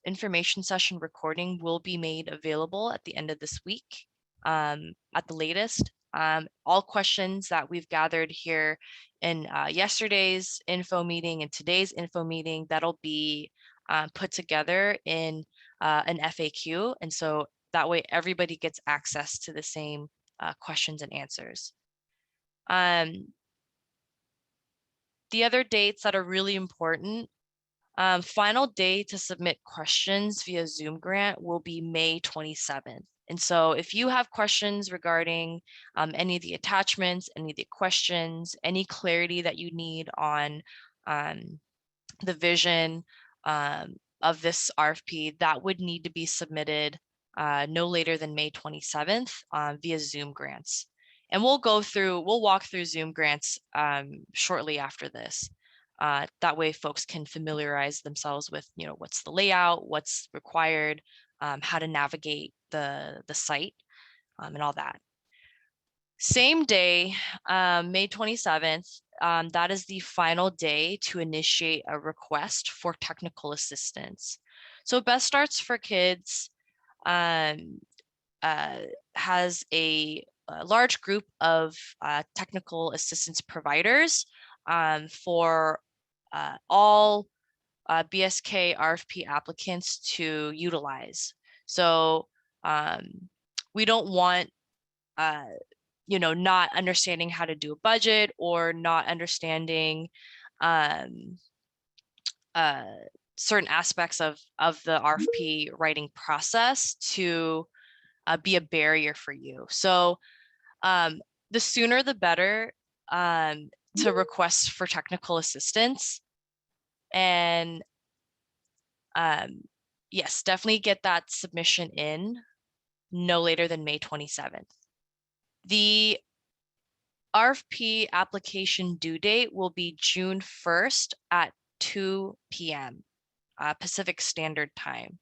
information session recording will be made available at the end of this week, at the latest. All questions that we've gathered here in yesterday's info meeting and today's info meeting, that'll be put together in an FAQ. And so that way everybody gets access to the same questions and answers. The other dates that are really important, final day to submit questions via Zoom grant will be May 27th. And so if you have questions regarding any of the attachments, any of the questions, any clarity that you need on the vision of this RFP, that would need to be submitted no later than May 27th via Zoom grants. And we'll walk through Zoom grants shortly after this. That way folks can familiarize themselves with, what's the layout, what's required, how to navigate the site and all that. Same day, May 27th, that is the final day to initiate a request for technical assistance. So Best Starts for Kids has a large group of technical assistance providers for all BSK RFP applicants to utilize. So we don't want not understanding how to do a budget or not understanding certain aspects of the RFP writing process to be a barrier for you. So the sooner the better to request for technical assistance. And yes, definitely get that submission in no later than May 27th. The RFP application due date will be June 1st at 2 p.m. Pacific Standard Time.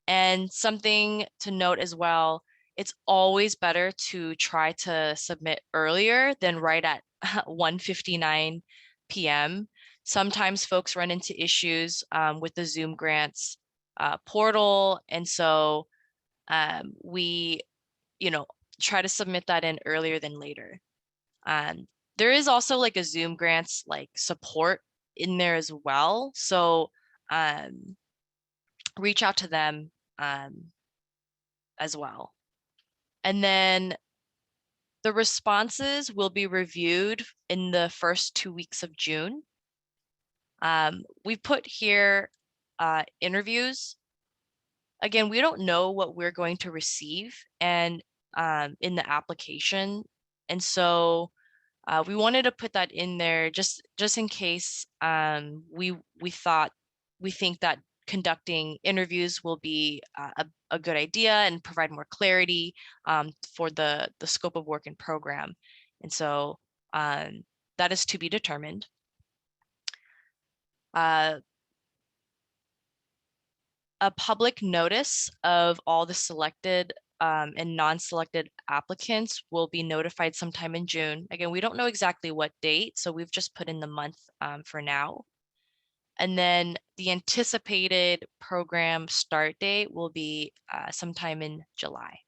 And something to note as well, it's always better to try to submit earlier than right at 1:59 p.m. Sometimes folks run into issues with the Zoom grants portal. And so we, try to submit that in earlier than later. There is also like a Zoom grants like support in there as well. So reach out to them as well. And then the responses will be reviewed in the first 2 weeks of June. We put here interviews. Again, we don't know what we're going to receive and in the application. And so we wanted to put that in there just in case we think that conducting interviews will be a good idea and provide more clarity for the scope of work and program. And so that is to be determined. A public notice of all the selected and non-selected applicants will be notified sometime in June. Again, we don't know exactly what date, so we've just put in the month for now. And then the anticipated program start date will be sometime in July.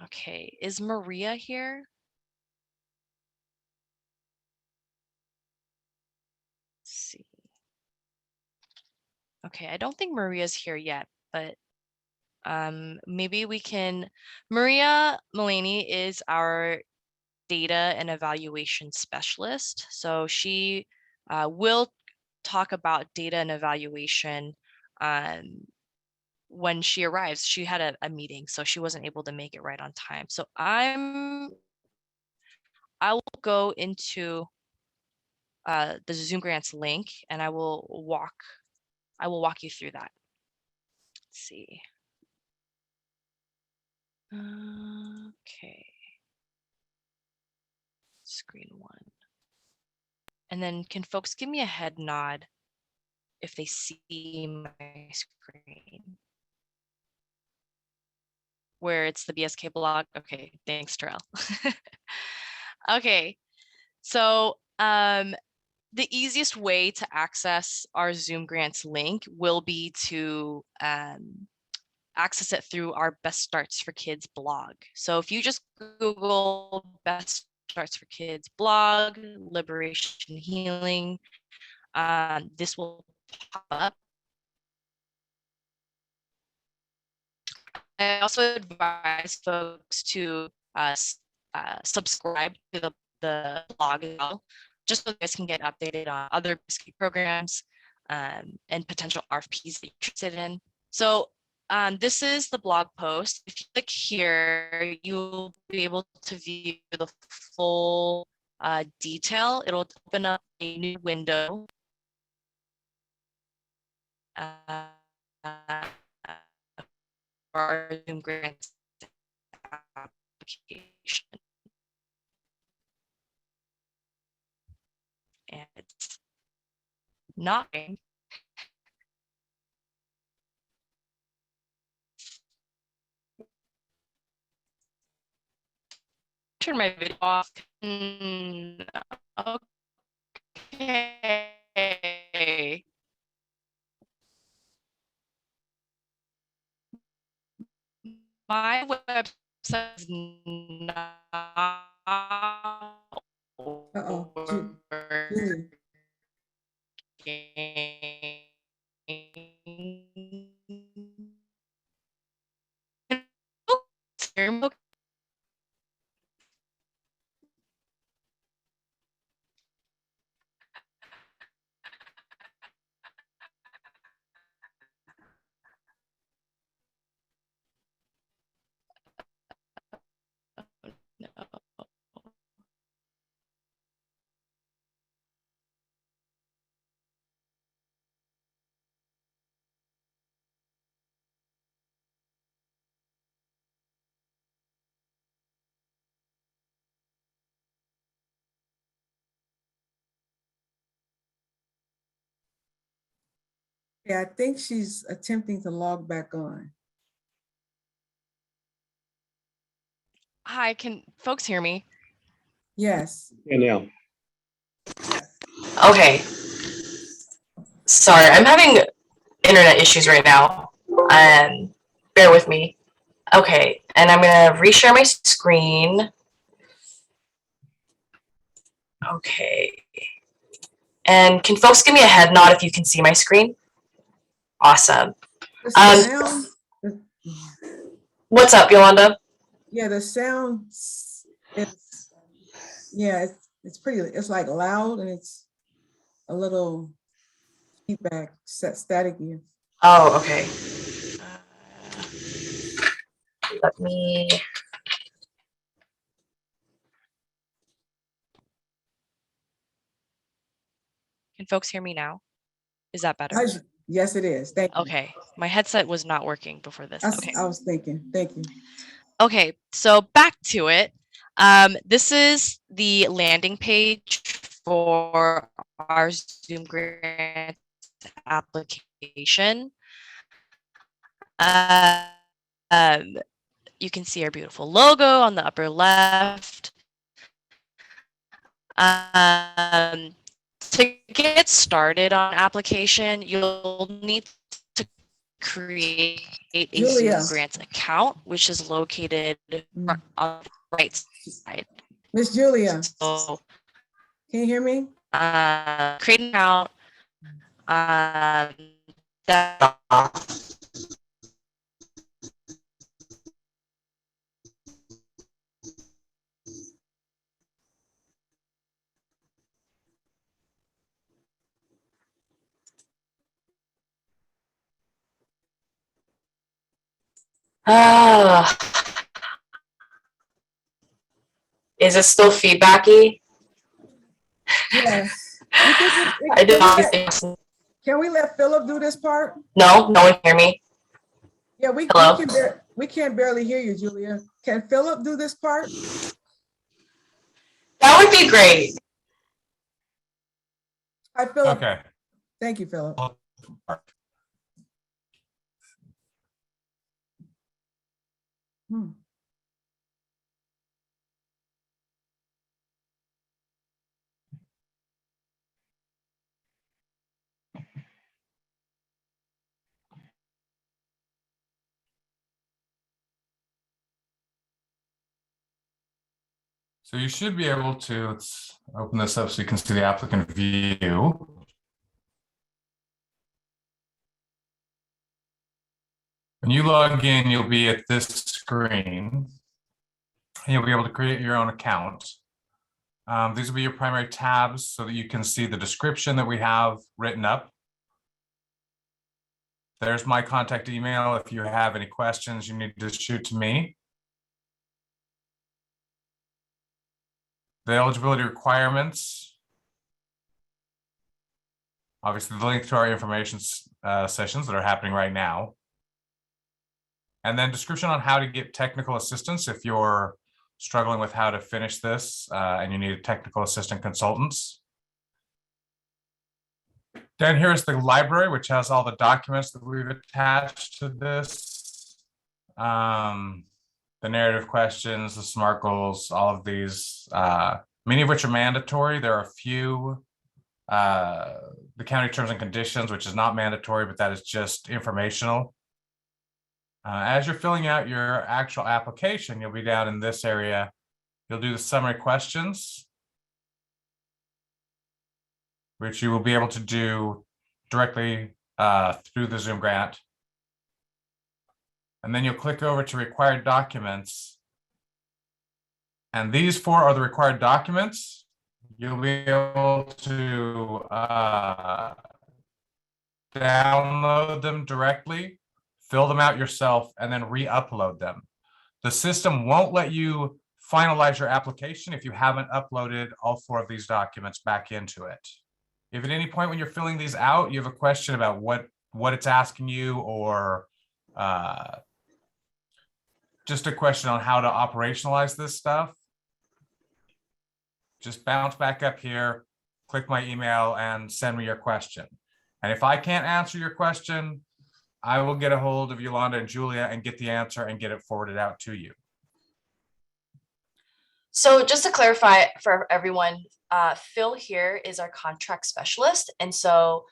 Okay, is Maria here? Let's see. Okay, I don't think Maria's here yet, but maybe we can. Maria Mullaney is our data and evaluation specialist. So she will talk about data and evaluation when she arrives. She had a meeting, so she wasn't able to make it right on time. So I will go into the Zoom grants link and I will walk you through that. Let's see. Okay. Screen one. And then can folks give me a head nod if they see my screen? Where it's the BSK blog? Okay, thanks, Terrell. Okay, so the easiest way to access our Zoom grants link will be to access it through our Best Starts for Kids blog. So if you just Google Best Starts for Kids blog, Liberation Healing, this will pop up. I also advise folks to subscribe to the blog as well, just so you guys can get updated on other programs and potential RFPs that you're interested in. So This is the blog post. If you click here, you'll be able to view the full detail. It'll open up a new window. For our Zoom grants application. And it's not turn my video off. Okay. My website is not Uh-oh. working. Yeah, I think she's attempting to log back on. Hi, can folks hear me? Yes. Yeah, now. Okay. Sorry, I'm having internet issues right now. Bear with me. Okay, and I'm gonna reshare my screen. Okay. And can folks give me a head nod if you can see my screen? Awesome. The sound, What's up, Yolanda? yeah, the sound is, yeah, it's pretty, it's like loud and it's a little feedback, staticky. Oh, okay. Let me. Can folks hear me now? Is that better? Yes, it is. Thank you. Okay, my headset was not working before this. Okay. I was thinking, thank you. Okay, so back to it. This is the landing page for our Zoom grant application. You can see our beautiful logo on the upper left. To get started on application, you'll need to create a Julia. Zoom Grants account, which is located on the right side. Miss Julia, So, can you hear me? Create an account. Is it still feedbacky? Yes. I did not think. Can we let Philip do this part? No, no one can hear me. Yeah, Hello? we can barely hear you, Julia. Can Philip do this part? That would be great. Hi, Philip. Okay. Thank you, Philip. So you should be able to, let's open this up so you can see the applicant view. When you log in, you'll be at this screen. And you'll be able to create your own account. These will be your primary tabs so that you can see the description that we have written up. There's my contact email. If you have any questions, you need to shoot to me. The eligibility requirements. Obviously, the link to our information sessions that are happening right now. And then description on how to get technical assistance if you're struggling with how to finish this and you need technical assistant consultants. Then here's the library, which has all the documents that we've attached to this. The narrative questions, the SMART goals, all of these, many of which are mandatory. There are a few, the county terms and conditions, which is not mandatory, but that is just informational. As you're filling out your actual application, you'll be down in this area. You'll do the summary questions, which you will be able to do directly through the Zoom grant. And then you'll click over to required documents. And these 4 are the required documents. You'll be able to download them directly, fill them out yourself, and then re-upload them. The system won't let you finalize your application if you haven't uploaded all 4 of these documents back into it. If at any point when you're filling these out, you have a question about what it's asking you, or just a question on how to operationalize this stuff, just bounce back up here, click my email, and send me your question. And if I can't answer your question, I will get a hold of Yolanda and Julia and get the answer and get it forwarded out to you. So just to clarify for everyone, Phil here is our contract specialist. And so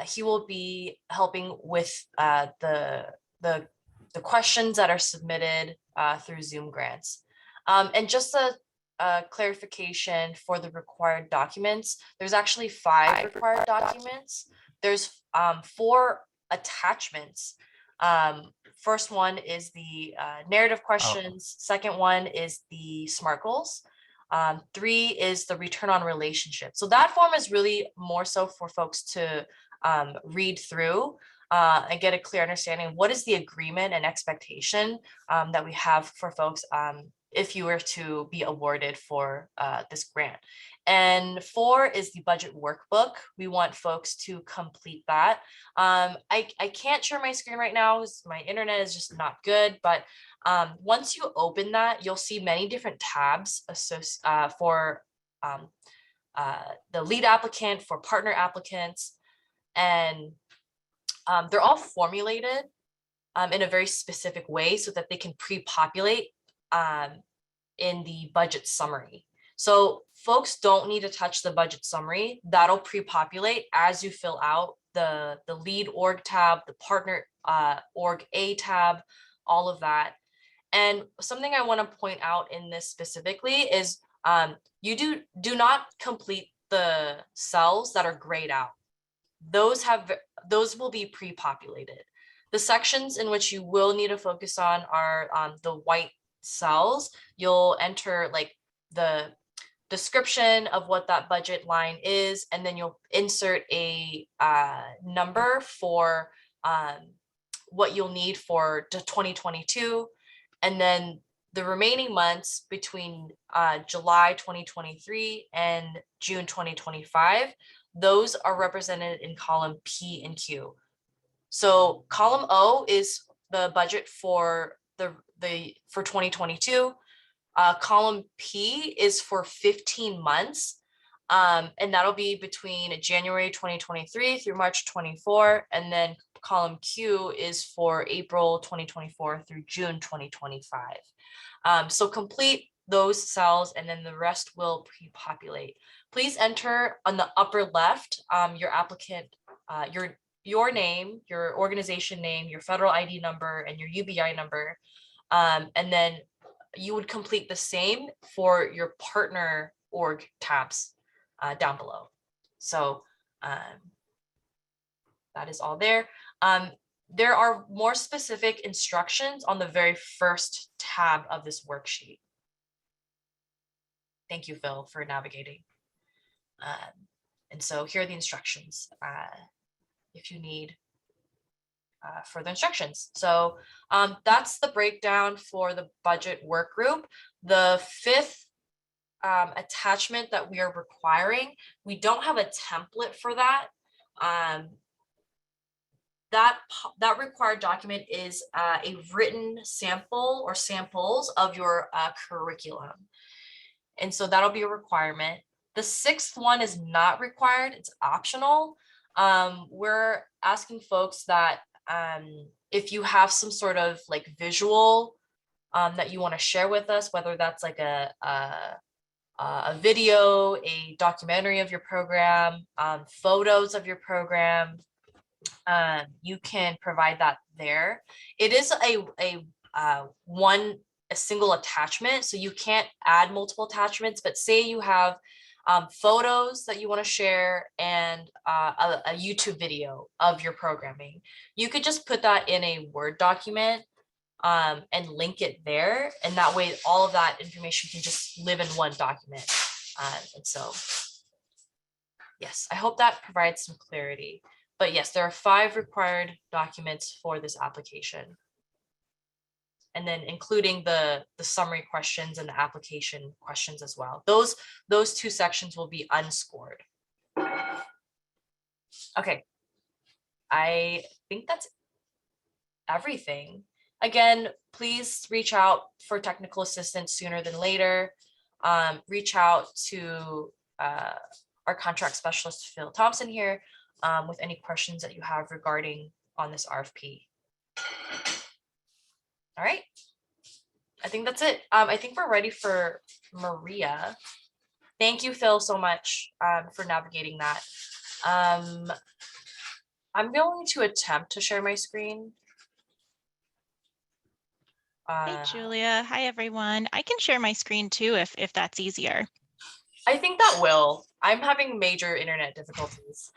he will be helping with the questions that are submitted through Zoom grants. And just a clarification for the required documents, there's actually 5 required documents. There's 4 attachments. First one is the narrative questions. Second one is the SMART goals. 3 is the return on relationship. So that form is really more so for folks to read through and get a clear understanding of what is the agreement and expectation that we have for folks if you were to be awarded for this grant. And 4 is the budget workbook. We want folks to complete that. I can't share my screen right now because my internet is just not good, but once you open that, you'll see many different tabs for the lead applicant, for partner applicants, and they're all formulated in a very specific way so that they can pre-populate in the budget summary. So folks don't need to touch the budget summary. That'll pre-populate as you fill out the lead org tab, the partner org A tab, all of that. And something I want to point out in this specifically is you do not complete the cells that are grayed out. Those will be pre-populated. The sections in which you will need to focus on are the white cells. You'll enter like the description of what that budget line is, and then you'll insert a number for what you'll need for 2022. And then the remaining months between July 2023 and June 2025, those are represented in column P and Q. So column O is the budget for for 2022. Column P is for 15 months. And that'll be between January 2023 through March 24. And then column Q is for April 2024 through June 2025. So complete those cells and then the rest will pre-populate. Please enter on the upper left your applicant, your name, your organization name, your federal ID number, and your UBI number. And then you would complete the same for your partner org tabs down below. So that is all there. There are more specific instructions on the very first tab of this worksheet. Thank you, Phil, for navigating. And so here are the instructions if you need further instructions. So that's the breakdown for the budget work group. The fifth attachment that we are requiring, we don't have a template for that. That required document is a written sample or samples of your curriculum. And so that'll be a requirement. The sixth one is not required, it's optional. We're asking folks that if you have some sort of like visual that you want to share with us, whether that's like a video, a documentary of your program, photos of your program, you can provide that there. It is a single attachment, so you can't add multiple attachments, but say you have photos that you want to share and a YouTube video of your programming. You could just put that in a Word document and link it there. And that way, all of that information can just live in one document. And so, yes, I hope that provides some clarity. But yes, there are 5 required documents for this application. And then including the summary questions and the application questions as well. Those 2 sections will be unscored. Okay, I think that's everything. Again, please reach out for technical assistance sooner than later. Reach out to our contract specialist, Phil Thompson here, with any questions that you have regarding on this RFP. All right, I think that's it. I think we're ready for Maria. Thank you, Phil, so much for navigating that. I'm going to attempt to share my screen. Hey, Julia. Hi, everyone. I can share my screen too if that's easier. I think that will. I'm having major internet difficulties.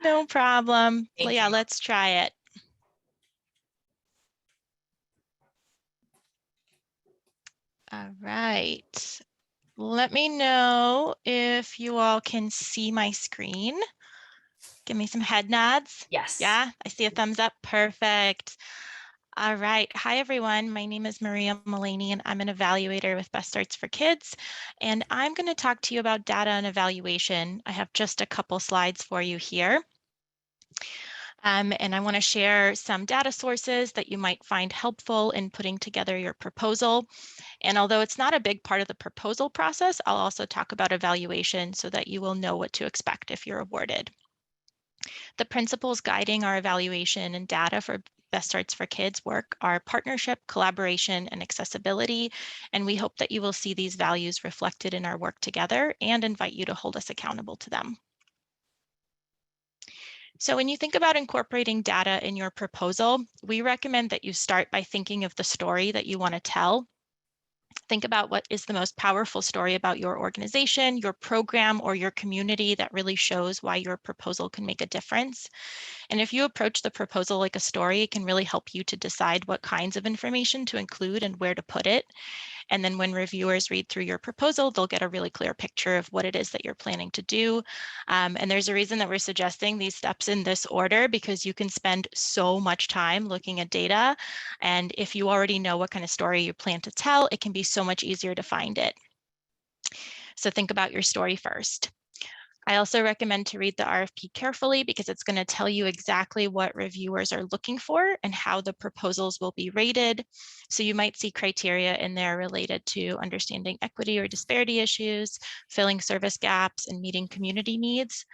No problem. Thank Well, yeah, you. let's try it. All right. Let me know if you all can see my screen. Give me some head nods. Yes. Yeah, I see a thumbs up. Perfect. All right. Hi, everyone. My name is Maria Mullaney, and I'm an evaluator with Best Starts for Kids. And I'm going to talk to you about data and evaluation. I have just a couple slides for you here. And I want to share some data sources that you might find helpful in putting together your proposal. And although it's not a big part of the proposal process, I'll also talk about evaluation so that you will know what to expect if you're awarded. The principles guiding our evaluation and data for Best Starts for Kids work are partnership, collaboration, and accessibility. And we hope that you will see these values reflected in our work together and invite you to hold us accountable to them. So when you think about incorporating data in your proposal, we recommend that you start by thinking of the story that you want to tell. Think about what is the most powerful story about your organization, your program, or your community that really shows why your proposal can make a difference. And if you approach the proposal like a story, it can really help you to decide what kinds of information to include and where to put it. And then when reviewers read through your proposal, they'll get a really clear picture of what it is that you're planning to do. And there's a reason that we're suggesting these steps in this order, because you can spend so much time looking at data. And if you already know what kind of story you plan to tell, it can be so much easier to find it. So think about your story first. I also recommend to read the RFP carefully because it's going to tell you exactly what reviewers are looking for and how the proposals will be rated. So you might see criteria in there related to understanding equity or disparity issues, filling service gaps, and meeting community needs,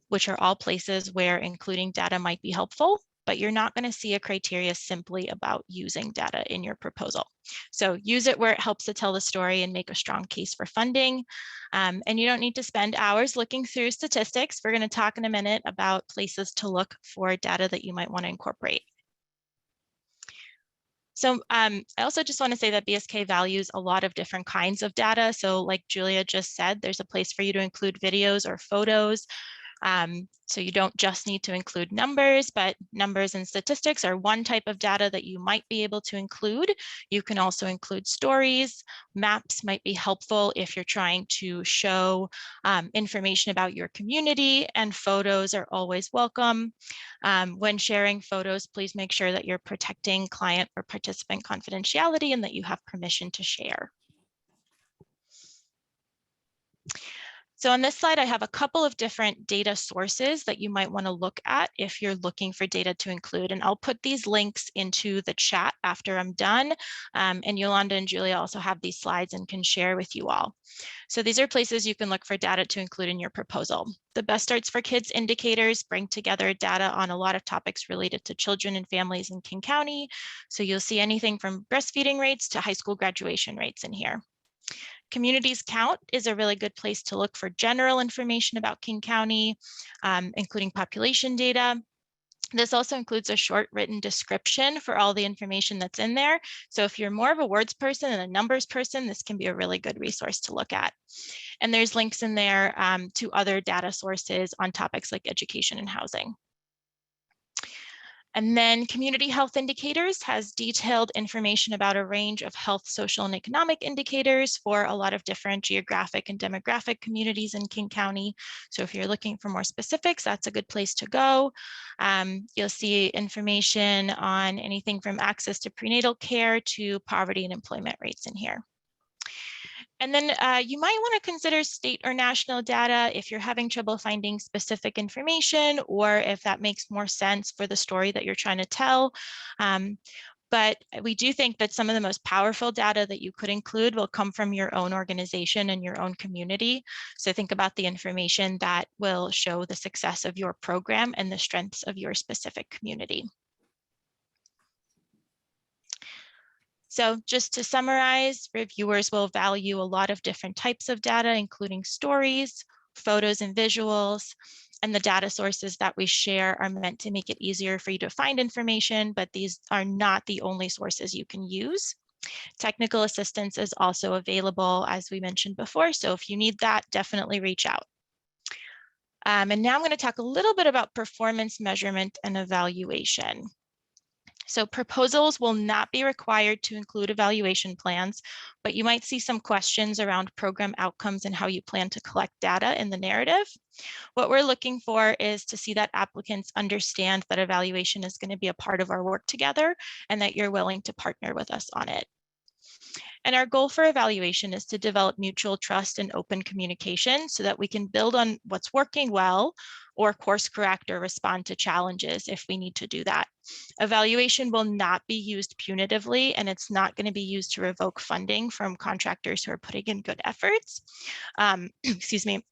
which are all places where including data might be helpful. But you're not going to see a criteria simply about using data in your proposal. So use it where it helps to tell the story and make a strong case for funding. And you don't need to spend hours looking through statistics. We're going to talk in a minute about places to look for data that you might want to incorporate. So I also just want to say that BSK values a lot of different kinds of data. So like Julia just said, there's a place for you to include videos or photos. So you don't just need to include numbers, but numbers and statistics are one type of data that you might be able to include. You can also include stories. Maps might be helpful if you're trying to show information about your community, and photos are always welcome. When sharing photos, please make sure that you're protecting client or participant confidentiality and that you have permission to share. So on this slide, I have a couple of different data sources that you might want to look at if you're looking for data to include. And I'll put these links into the chat after I'm done. And Yolanda and Julia also have these slides and can share with you all. So these are places you can look for data to include in your proposal. The Best Starts for Kids indicators bring together data on a lot of topics related to children and families in King County. So you'll see anything from breastfeeding rates to high school graduation rates in here. Communities Count is a really good place to look for general information about King County, including population data. This also includes a short written description for all the information that's in there. So if you're more of a words person than a numbers person, this can be a really good resource to look at. And there's links in there to other data sources on topics like education and housing. And then Community Health Indicators has detailed information about a range of health, social, and economic indicators for a lot of different geographic and demographic communities in King County. So if you're looking for more specifics, that's a good place to go. You'll see information on anything from access to prenatal care to poverty and employment rates in here. And then you might want to consider state or national data if you're having trouble finding specific information, or if that makes more sense for the story that you're trying to tell. But we do think that some of the most powerful data that you could include will come from your own organization and your own community. So think about the information that will show the success of your program and the strengths of your specific community. So just to summarize, reviewers will value a lot of different types of data, including stories, photos and visuals, and the data sources that we share are meant to make it easier for you to find information, but these are not the only sources you can use. Technical assistance is also available, as we mentioned before, so if you need that, definitely reach out. And now I'm going to talk a little bit about performance measurement and evaluation. So proposals will not be required to include evaluation plans, but you might see some questions around program outcomes and how you plan to collect data in the narrative. What we're looking for is to see that applicants understand that evaluation is going to be a part of our work together and that you're willing to partner with us on it. And our goal for evaluation is to develop mutual trust and open communication so that we can build on what's working well or course correct or respond to challenges if we need to do that. Evaluation will not be used punitively, and it's not going to be used to revoke funding from contractors who are putting in good efforts, excuse me,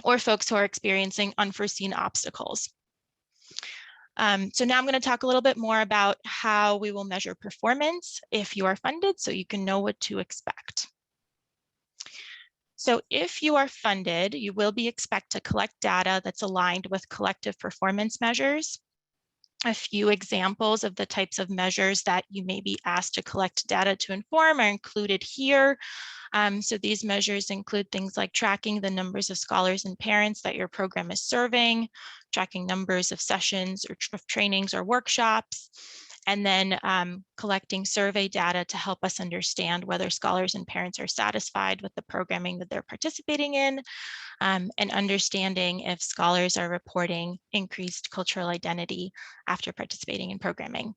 or folks who are experiencing unforeseen obstacles. So now I'm going to talk a little bit more about how we will measure performance if you are funded, so you can know what to expect. So if you are funded, you will be expected to collect data that's aligned with collective performance measures. A few examples of the types of measures that you may be asked to collect data to inform are included here. So these measures include things like tracking the numbers of scholars and parents that your program is serving, tracking numbers of sessions or trainings or workshops, and then collecting survey data to help us understand whether scholars and parents are satisfied with the programming that they're participating in, and understanding if scholars are reporting increased cultural identity after participating in programming.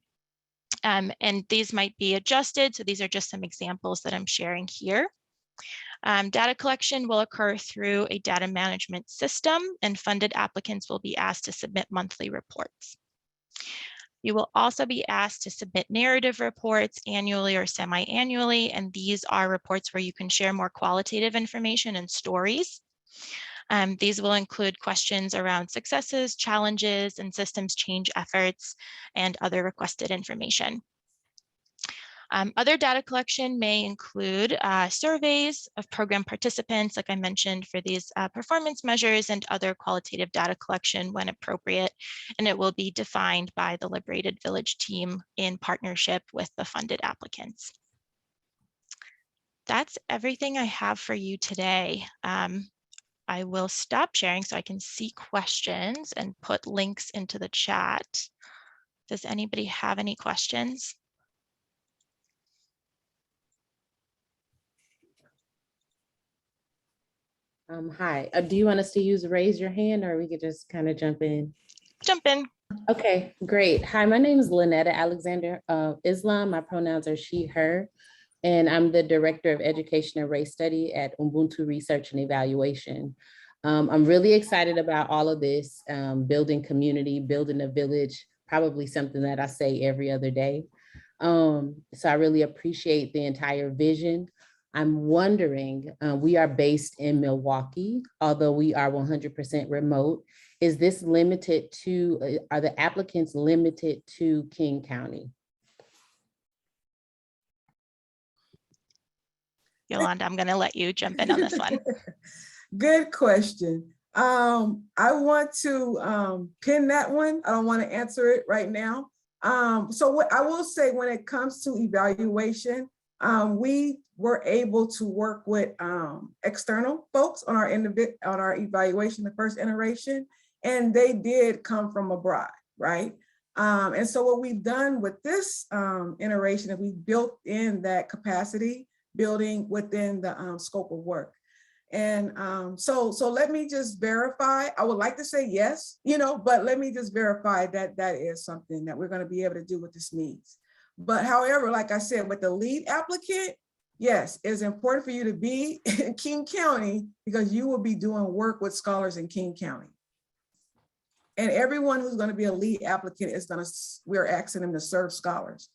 And these might be adjusted. So these are just some examples that I'm sharing here. Data collection will occur through a data management system, and funded applicants will be asked to submit monthly reports. You will also be asked to submit narrative reports annually or semi-annually, and these are reports where you can share more qualitative information and stories. These will include questions around successes, challenges, and systems change efforts, and other requested information. Other data collection may include surveys of program participants, like I mentioned, for these performance measures, and other qualitative data collection when appropriate, and it will be defined by the Liberated Village team in partnership with the funded applicants. That's everything I have for you today. I will stop sharing so I can see questions and put links into the chat. Does anybody have any questions? Hi, do you want us to use raise your hand or we could just kind of jump in? Jump in. Okay, great. Hi, my name is Lynetta Alexander of Islam. My pronouns are she, her, and I'm the Director of Education and Race Study at Ubuntu Research and Evaluation. I'm really excited about all of this, building community, building a village, probably something that I say every other day. So I really appreciate the entire vision. I'm wondering, we are based in Milwaukee, although we are 100% remote. Is this limited to, are the applicants limited to King County? Yolanda, I'm going to let you jump in on this one. Good question. I want to pin that one. I don't want to answer it right now. So what I will say when it comes to evaluation, we were able to work with external folks on our evaluation, the first iteration, and they did come from abroad, right? And so what we've done with this iteration is we built in that capacity building within the scope of work. And so let me just verify. I would like to say yes, but let me just verify that that is something that we're going to be able to do with this needs. But however, like I said, with the lead applicant, yes, it's important for you to be in King County because you will be doing work with scholars in King County. And everyone who's going to be a lead applicant is we're asking them to serve scholars.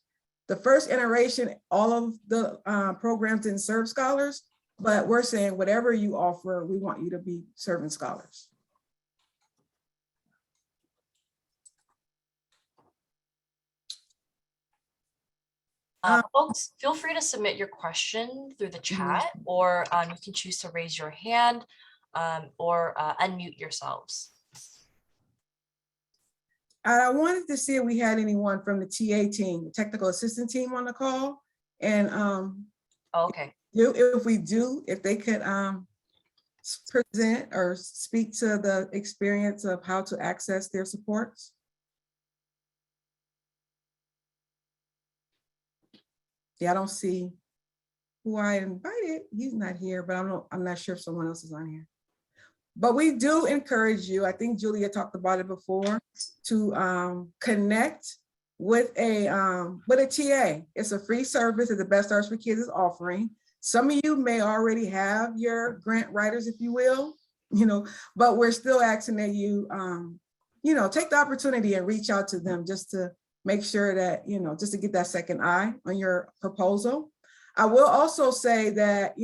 The first iteration, all of the programs didn't serve scholars, but we're saying whatever you offer, we want you to be serving scholars. Folks, feel free to submit your question through the chat, or you can choose to raise your hand or unmute yourselves. I wanted to see if we had anyone from the TA team, the technical assistant team on the call. And Okay. if we do, if they could present or speak to the experience of how to access their supports. Yeah, I don't see who I invited. He's not here, but I'm not sure if someone else is on here. But we do encourage you, I think Julia talked about it before, to connect with a TA. It's a free service that the Best Arts for Kids is offering. Some of you may already have your grant writers, if you will, but we're still asking that you, take the opportunity and reach out to them just to make sure that, just to get that second eye on your proposal. I will also say that,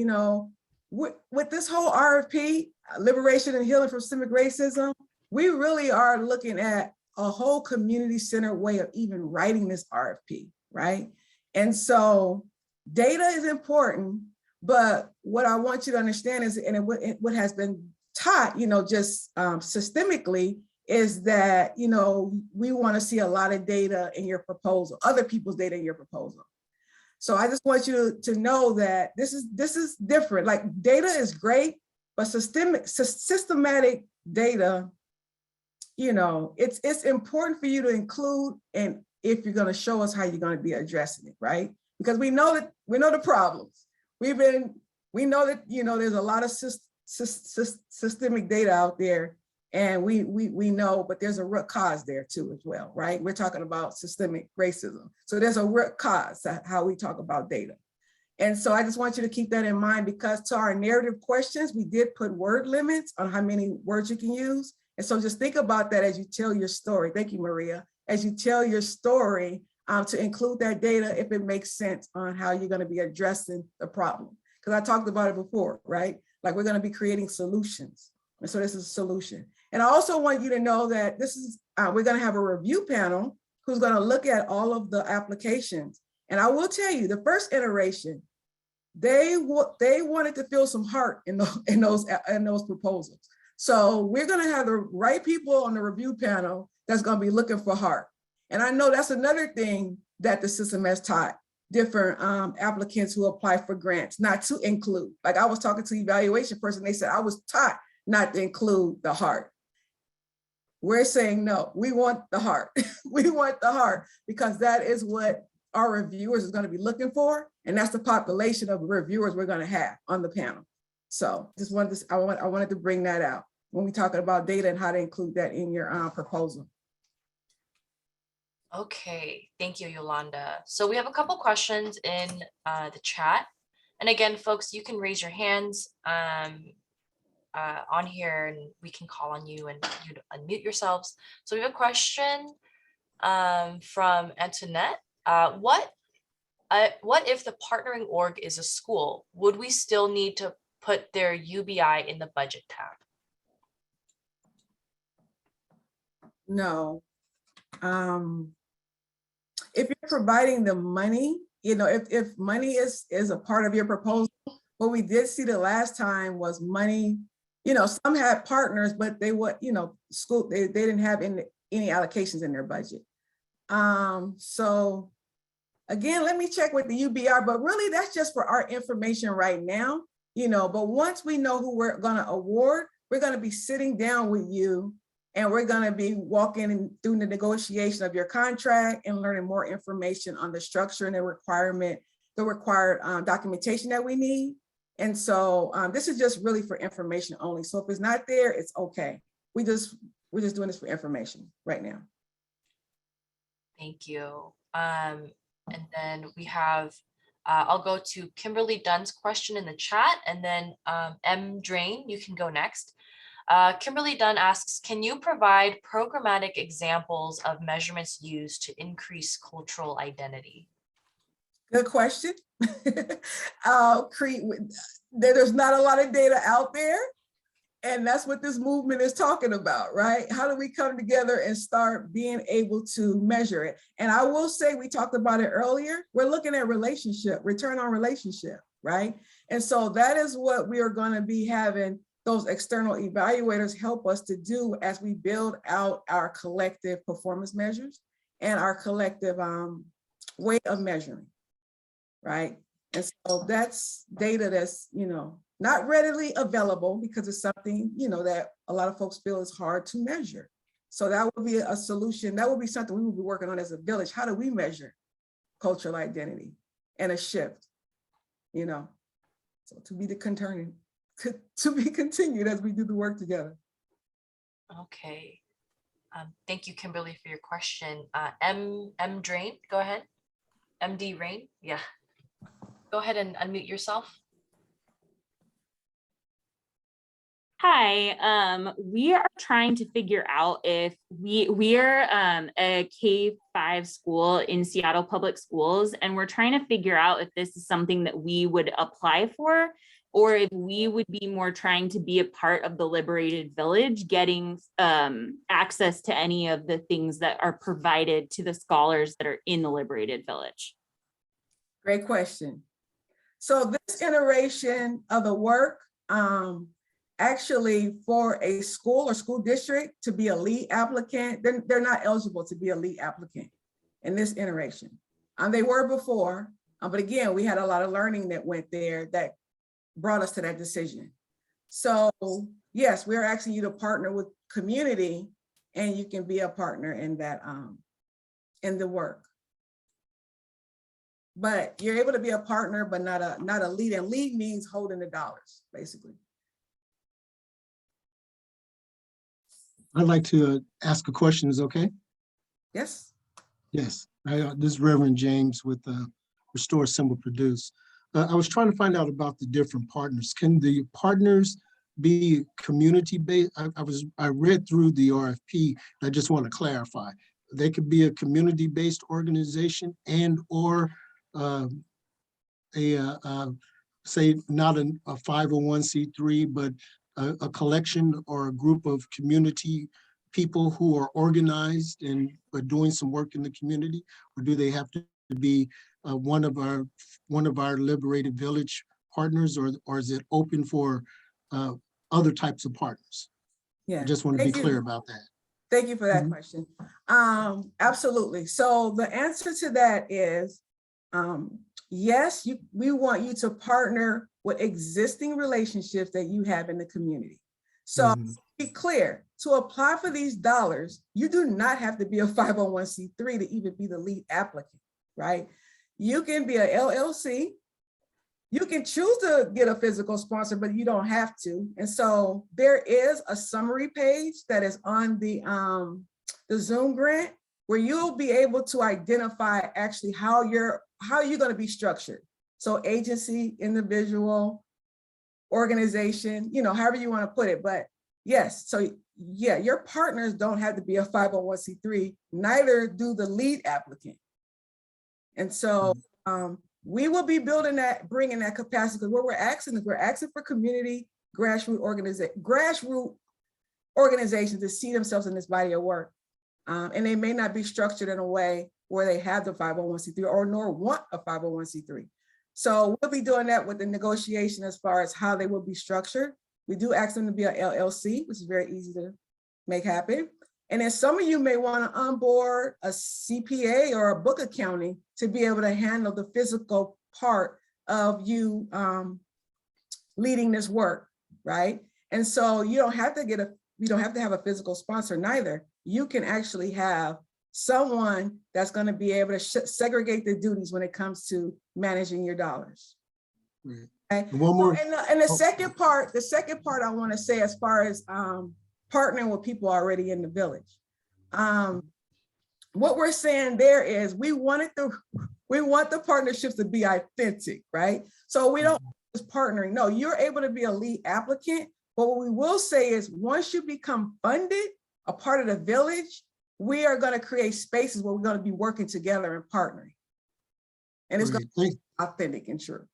with this whole RFP, Liberation and Healing from Systemic Racism, we really are looking at a whole community-centered way of even writing this RFP, right? And so data is important, but what I want you to understand is, and what has been taught, just systemically, is that, we want to see a lot of data in your proposal, other people's data in your proposal. So I just want you to know that this is different. Like, data is great, but systematic data, it's important for you to include, and if you're going to show us how you're going to be addressing it, right? Because we know the problems. We know that there's a lot of systemic data out there, and we know, but there's a root cause there too as well, right? We're talking about systemic racism, so there's a root cause to how we talk about data. And so I just want you to keep that in mind, because to our narrative questions, we did put word limits on how many words you can use. And so just think about that as you tell your story. Thank you, Maria. As you tell your story, to include that data if it makes sense on how you're going to be addressing the problem. Because I talked about it before, right? Like, we're going to be creating solutions. And so this is a solution. And I also want you to know that this is, we're going to have a review panel who's going to look at all of the applications. And I will tell you, the first iteration, they wanted to feel some heart in those proposals. So we're going to have the right people on the review panel that's going to be looking for heart. And I know that's another thing that the system has taught different applicants who apply for grants not to include. Like, I was talking to evaluation person, they said, I was taught not to include the heart. We're saying, no, we want the heart. We want the heart because that is what our reviewers is going to be looking for. And that's the population of reviewers we're going to have on the panel. So just wanted to, I wanted to bring that out when we're talking about data and how to include that in your proposal. Okay, thank you, Yolanda. So we have a couple questions in the chat. And again, folks, you can raise your hands on here and we can call on you and you unmute yourselves. So we have a question from Antoinette. What if the partnering org is a school? Would we still need to put their UBI in the budget tab? No. If you're providing the money, you know, if money is a part of your proposal, what we did see the last time was money, you know, some had partners, but they would, you know, school, they didn't have any allocations in their budget. So again, let me check with the UBR, but really that's just for our information right now, you know, but once we know who we're gonna award, we're gonna be sitting down with you and we're gonna be walking through the negotiation of your contract and learning more information on the structure and the required documentation that we need. And so this is just really for information only. So if it's not there, it's okay. We're just doing this for information right now. Thank you. And then we have, I'll go to Kimberly Dunn's question in the chat, and then M. Drain, you can go next. Kimberly Dunn asks, can you provide programmatic examples of measurements used to increase cultural identity? Good question. There's not a lot of data out there. And that's what this movement is talking about, right? How do we come together and start being able to measure it? And I will say, we talked about it earlier, we're looking at return on relationship, right? And so that is what we are going to be having those external evaluators help us to do as we build out our collective performance measures and our collective way of measuring, right? And so that's data that's, you know, not readily available because it's something, you know, that a lot of folks feel is hard to measure. So that would be a solution. That would be something we would be working on as a village. How do we measure cultural identity and a shift, you know? So to be continued as we do the work together. Okay. Thank you, Kimberly, for your question. M. Drain, go ahead. MD Rain, yeah. Go ahead and unmute yourself. Hi, we are trying to figure out if we're a K-5 school in Seattle Public Schools, and we're trying to figure out if this is something that we would apply for, or if we would be more trying to be a part of the Liberated Village, getting access to any of the things that are provided to the scholars that are in the Liberated Village. Great question. So this iteration of the work, actually for a school or school district to be a lead applicant, they're not eligible to be a lead applicant in this iteration. They were before, but again, we had a lot of learning that went there that brought us to that decision. So yes, we're asking you to partner with community and you can be a partner in that, in the work. But you're able to be a partner, but not a lead, and lead means holding the dollars, basically. I'd like to ask a question, is okay? Yes. Yes, this is Reverend James with Restore, Assemble, Produce. I was trying to find out about the different partners. Can the partners be community-based? I read through the RFP, I just want to clarify. They could be a community-based organization and or say not a 501c3, but a collection or a group of community people who are organized and are doing some work in the community, or do they have to be one of our Liberated Village partners, or is it open for other types of partners? Yeah, I just want to be clear about that. Thank you for that question. Absolutely. So the answer to that is yes, we want you to partner with existing relationships that you have in the community. So be clear, to apply for these dollars, you do not have to be a 501c3 to even be the lead applicant, right? You can be a LLC. You can choose to get a physical sponsor, but you don't have to. And so there is a summary page that is on the Zoom grant where you'll be able to identify actually how you're going to be structured. So agency, individual, organization, you know, however you want to put it. But yes, so yeah, your partners don't have to be a 501c3, neither do the lead applicant. And so we will be building that, bringing that capacity, because what we're asking for community grassroots organizations to see themselves in this body of work. And they may not be structured in a way where they have the 501c3 or nor want a 501c3. So we'll be doing that with the negotiation as far as how they will be structured. We do ask them to be a LLC, which is very easy to make happen. And then some of you may want to onboard a CPA or a book accounting to be able to handle the physical part of you leading this work, right? And so you don't have to have a physical sponsor neither. You can actually have someone that's going to be able to segregate the duties when it comes to managing your dollars. Right. Okay? One more. And the second part I want to say, as far as partnering with people already in the village. What we're saying there is we want the partnerships to be authentic, right? So we don't just partnering. No, you're able to be a lead applicant, but what we will say is once you become funded, a part of the village, we are going to create spaces where we're going to be working together and partnering. And it's going to be authentic and true.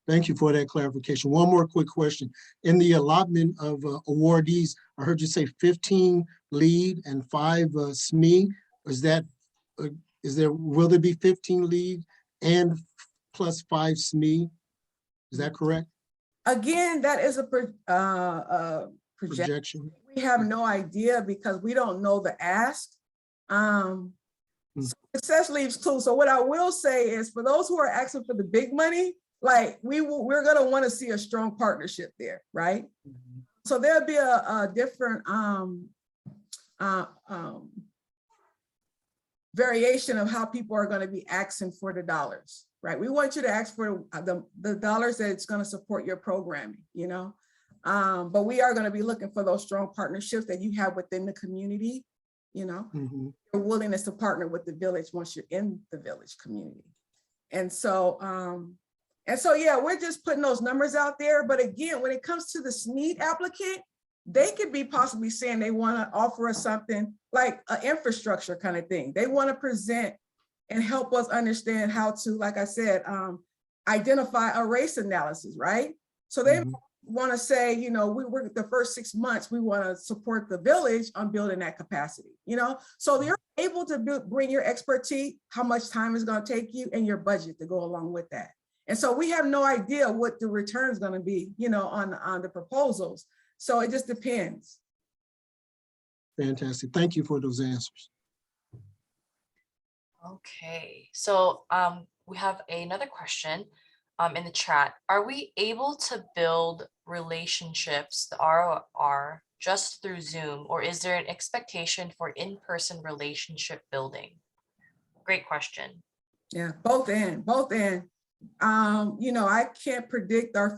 Thank you for that clarification. One more quick question. In the allotment of awardees, I heard you say 15 lead and 5 SME. Will there be 15 lead and plus 5 SME? Is that correct? Again, that is a projection. We have no idea because we don't know the ask. Success leaves clues. So what I will say is for those who are asking for the big money, like we're going to want to see a strong partnership there, right? So there'll be a different variation of how people are going to be asking for the dollars, right? We want you to ask for the dollars that it's going to support your programming, you know? But we are going to be looking for those strong partnerships that you have within the community, you know, your willingness to partner with the village once you're in the village community. And so yeah, we're just putting those numbers out there. But again, when it comes to the SNEED applicant, they could be possibly saying they want to offer us something like an infrastructure kind of thing. They want to present and help us understand how to, like I said, identify a race analysis, right? So they want to say, you know, we're the first 6 months, we want to support the village on building that capacity, you know? So you're able to bring your expertise, how much time it's going to take you, and your budget to go along with that. And so we have no idea what the return is going to be, you know, on the proposals. So it just depends. Fantastic. Thank you for those answers. Okay, so we have another question in the chat. Are we able to build relationships, the ROR, just through Zoom, or is there an expectation for in-person relationship building? Great question. Yeah, both and. You know, I can't predict our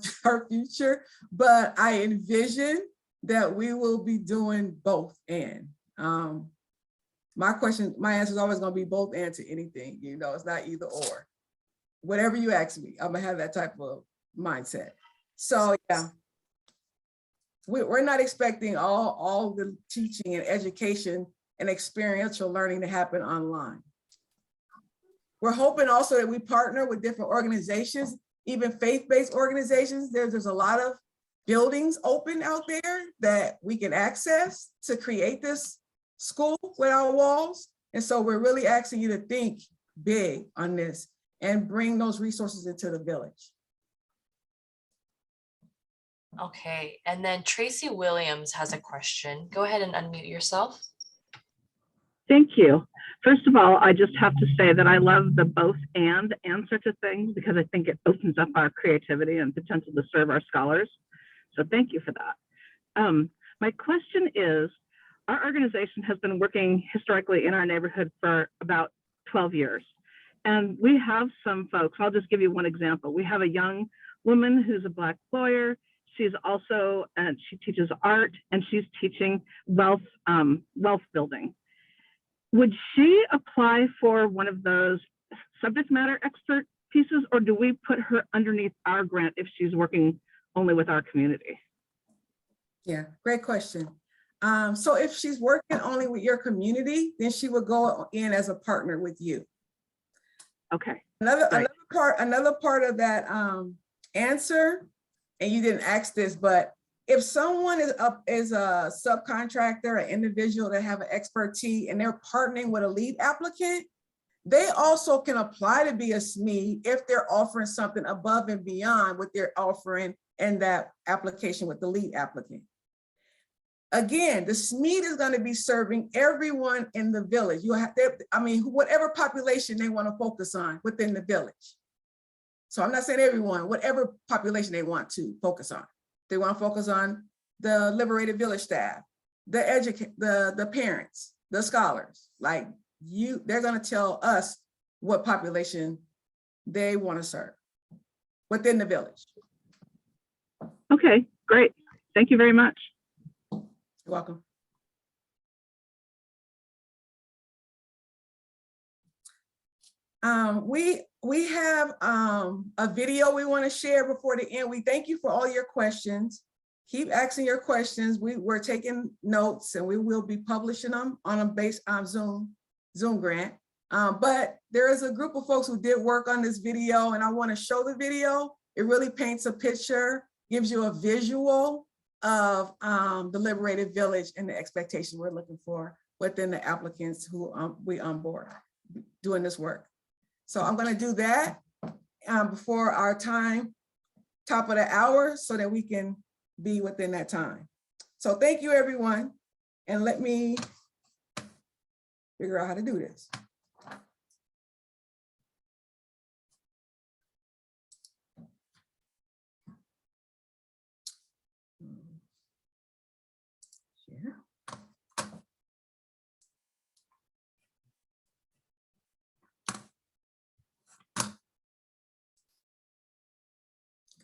future, but I envision that we will be doing both and. My answer is always going to be both and to anything, you know, it's not either or. Whatever you ask me, I'm going to have that type of mindset. So yeah, we're not expecting all the teaching and education and experiential learning to happen online. We're hoping also that we partner with different organizations, even faith-based organizations. There's a lot of buildings open out there that we can access to create this school without walls. And so we're really asking you to think big on this and bring those resources into the village. Okay, and then Tracy Williams has a question. Go ahead and unmute yourself. Thank you. First of all, I just have to say that I love the both and answer to things because I think it opens up our creativity and potential to serve our scholars. So thank you for that. My question is, our organization has been working historically in our neighborhood for about 12 years. And we have some folks, I'll just give you one example. We have a young woman who's a Black lawyer. She's also, she teaches art, and she's teaching wealth building. Would she apply for one of those subject matter expert pieces, or do we put her underneath our grant if she's working only with our community? Yeah, great question. So if she's working only with your community, then she would go in as a partner with you. Okay. Another part of that answer, and you didn't ask this, but if someone is a subcontractor, an individual that have an expertise, and they're partnering with a lead applicant, they also can apply to be a SME if they're offering something above and beyond what they're offering in that application with the lead applicant. Again, the SME is going to be serving everyone in the village. You have to, whatever population they want to focus on within the village. So I'm not saying everyone, whatever population they want to focus on. They want to focus on the liberated village staff, the parents, the scholars. Like they're going to tell us what population they want to serve within the village. Okay, great. Thank you very much. You're welcome. We have a video we want to share before the end. We thank you for all your questions. Keep asking your questions. We're taking notes, and we will be publishing them on a base on Zoom grant. But there is a group of folks who did work on this video, and I want to show the video. It really paints a picture, gives you a visual of the liberated village and the expectations we're looking for within the applicants who we onboard doing this work. So I'm going to do that before our top of the hour, so that we can be within that time. So thank you, everyone. And let me figure out how to do this. Share.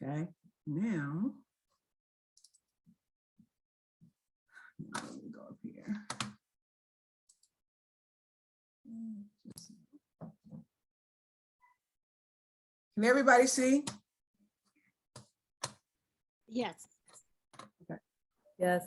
Okay, now let me go up here. Can everybody see? Yes. Okay. Yes.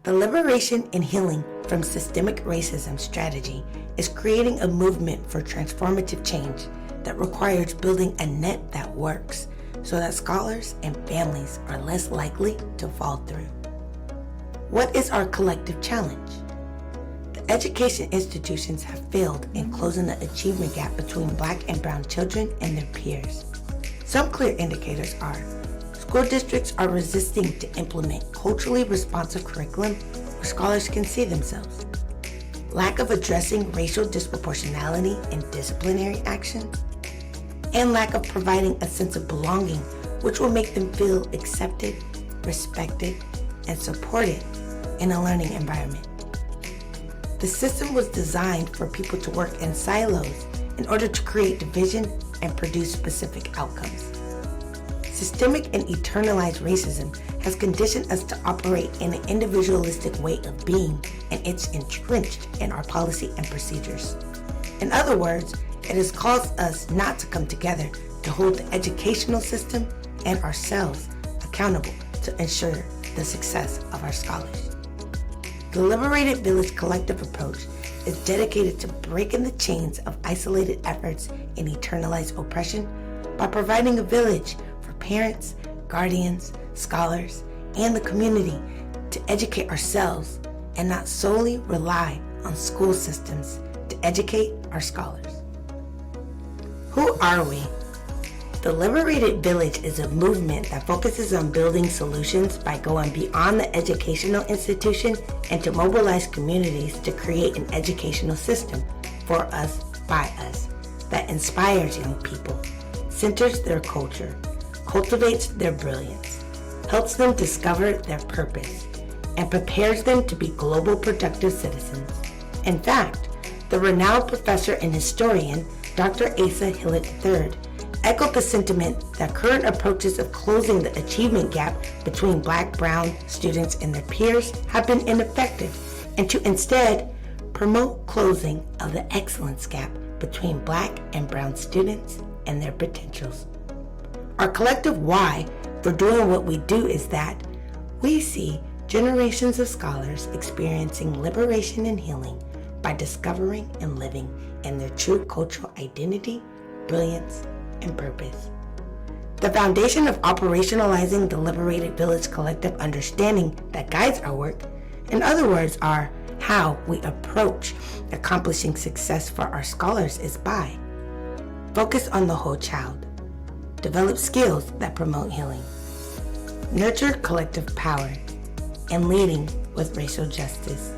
The liberation and healing from systemic racism strategy is creating a movement for transformative change that requires building a net that works so that scholars and families are less likely to fall through. What is our collective challenge? The education institutions have failed in closing the achievement gap between Black and Brown children and their peers. Some clear indicators are: school districts are resisting to implement culturally responsive curriculum where scholars can see themselves. Lack of addressing racial disproportionality in disciplinary action. And lack of providing a sense of belonging, which will make them feel accepted, respected, and supported in a learning environment. The system was designed for people to work in silos in order to create division and produce specific outcomes. Systemic and internalized racism has conditioned us to operate in an individualistic way of being, and it's entrenched in our policy and procedures. In other words, it has caused us not to come together to hold the educational system and ourselves accountable to ensure the success of our scholars. The Liberated Village collective approach is dedicated to breaking the chains of isolated efforts and internalized oppression by providing a village for parents, guardians, scholars, and the community to educate ourselves and not solely rely on school systems to educate our scholars. Who are we? The Liberated Village is a movement that focuses on building solutions by going beyond the educational institution and to mobilize communities to create an educational system for us, by us, that inspires young people, centers their culture, cultivates their brilliance, helps them discover their purpose, and prepares them to be global productive citizens. In fact, the renowned professor and historian, Dr. Asa Hillett III, echoed the sentiment that current approaches of closing the achievement gap between Black-brown students and their peers have been ineffective, and to instead promote closing of the excellence gap between Black and brown students and their potentials. Our collective why for doing what we do is that we see generations of scholars experiencing liberation and healing by discovering and living in their true cultural identity, brilliance, and purpose. The foundation of operationalizing the Liberated Village collective understanding that guides our work, in other words, are how we approach accomplishing success for our scholars is by focus on the whole child, develop skills that promote healing, nurture collective power, and leading with racial justice.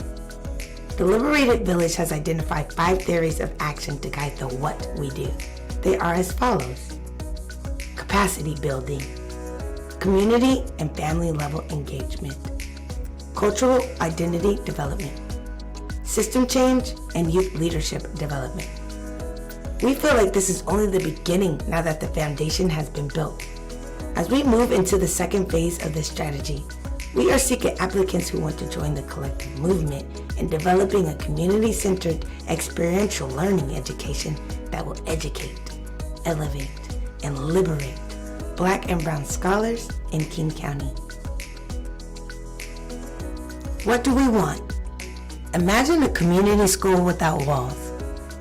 The Liberated Village has identified 5 theories of action to guide the what we do. They are as follows: capacity building, community and family level engagement, cultural identity development, system change, and youth leadership development. We feel like this is only the beginning now that the foundation has been built. As we move into the second phase of this strategy, we are seeking applicants who want to join the collective movement in developing a community-centered experiential learning education that will educate, elevate, and liberate Black and brown scholars in King County. What do we want? Imagine a community school without walls.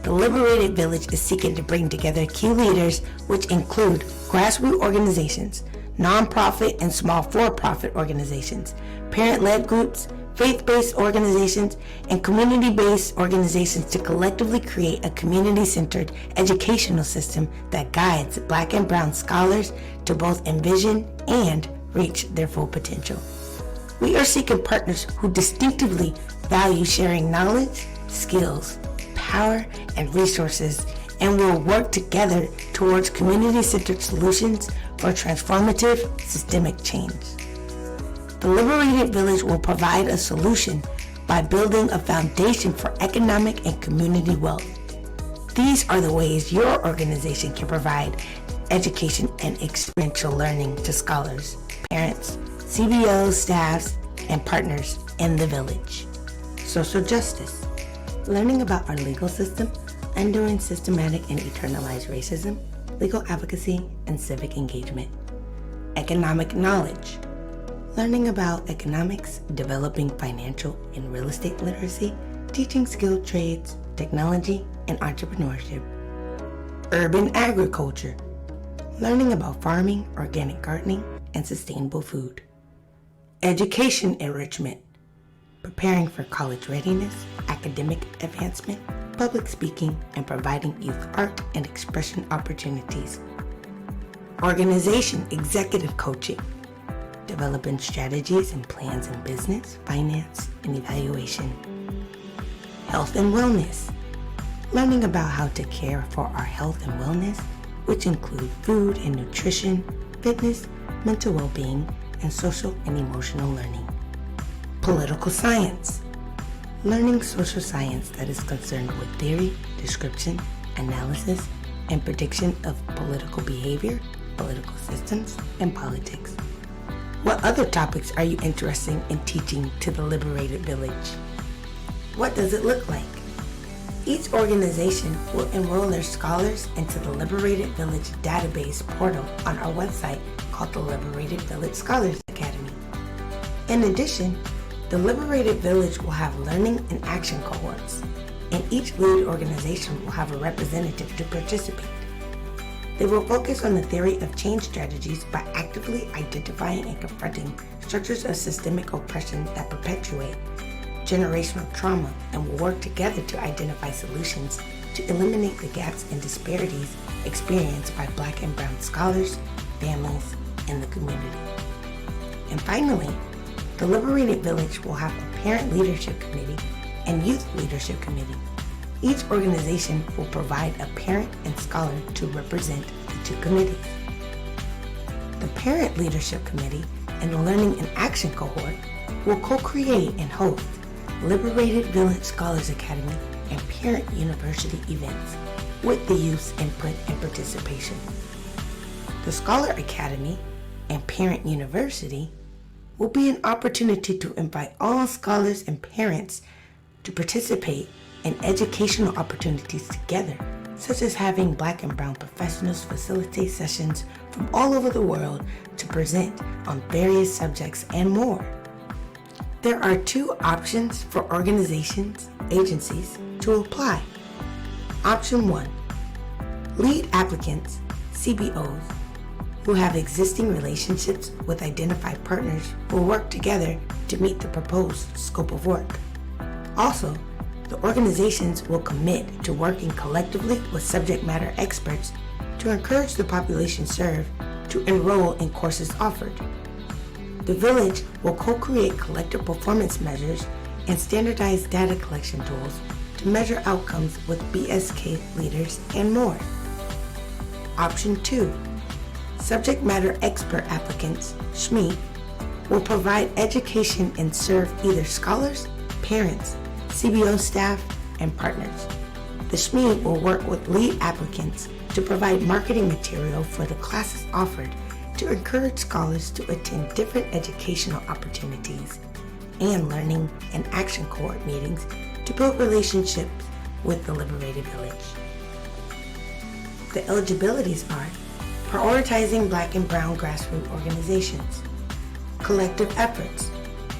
The Liberated Village is seeking to bring together key leaders, which include grassroots organizations, nonprofit and small for-profit organizations, parent-led groups, faith-based organizations, and community-based organizations to collectively create a community-centered educational system that guides Black and brown scholars to both envision and reach their full potential. We are seeking partners who distinctively value sharing knowledge, skills, power, and resources, and will work together towards community-centered solutions for transformative systemic change. The Liberated Village will provide a solution by building a foundation for economic and community wealth. These are the ways your organization can provide education and experiential learning to scholars, parents, CBOs, staffs, and partners in the village. Social justice, learning about our legal system, undoing systematic and internalized racism, legal advocacy, and civic engagement. Economic knowledge, learning about economics, developing financial and real estate literacy, teaching skilled trades, technology, and entrepreneurship. Urban agriculture, learning about farming, organic gardening, and sustainable food. Education enrichment, preparing for college readiness, academic advancement, public speaking, and providing youth art and expression opportunities. Organization executive coaching, developing strategies and plans in business, finance, and evaluation. Health and wellness, learning about how to care for our health and wellness, which include food and nutrition, fitness, mental well-being, and social and emotional learning. Political science, learning social science that is concerned with theory, description, analysis, and prediction of political behavior, political systems, and politics. What other topics are you interested in teaching to the Liberated Village? What does it look like? Each organization will enroll their scholars into the Liberated Village database portal on our website called the Liberated Village Scholars Academy. In addition, the Liberated Village will have learning and action cohorts, and each lead organization will have a representative to participate. They will focus on the theory of change strategies by actively identifying and confronting structures of systemic oppression that perpetuate generational trauma, and will work together to identify solutions to eliminate the gaps and disparities experienced by Black and brown scholars, families, and the community. And finally, the Liberated Village will have a parent leadership committee and youth leadership committee. Each organization will provide a parent and scholar to represent the two committees. The Parent Leadership Committee and the Learning and Action Cohort will co-create and host Liberated Village Scholars Academy and Parent University events with the youth's input and participation. The Scholar Academy and Parent University will be an opportunity to invite all scholars and parents to participate in educational opportunities together, such as having Black and Brown professionals facilitate sessions from all over the world to present on various subjects and more. There are 2 options for organizations, agencies to apply. Option 1, lead applicants, CBOs, who have existing relationships with identified partners will work together to meet the proposed scope of work. Also, the organizations will commit to working collectively with subject matter experts to encourage the population served to enroll in courses offered. The village will co-create collective performance measures and standardized data collection tools to measure outcomes with BSK leaders and more. Option 2, subject matter expert applicants, SME, will provide education and serve either scholars, parents, CBO staff, and partners. The SME will work with lead applicants to provide marketing material for the classes offered to encourage scholars to attend different educational opportunities and learning and action cohort meetings to build relationships with the Liberated Village. The eligibilities are prioritizing Black and Brown grassroots organizations, collective efforts.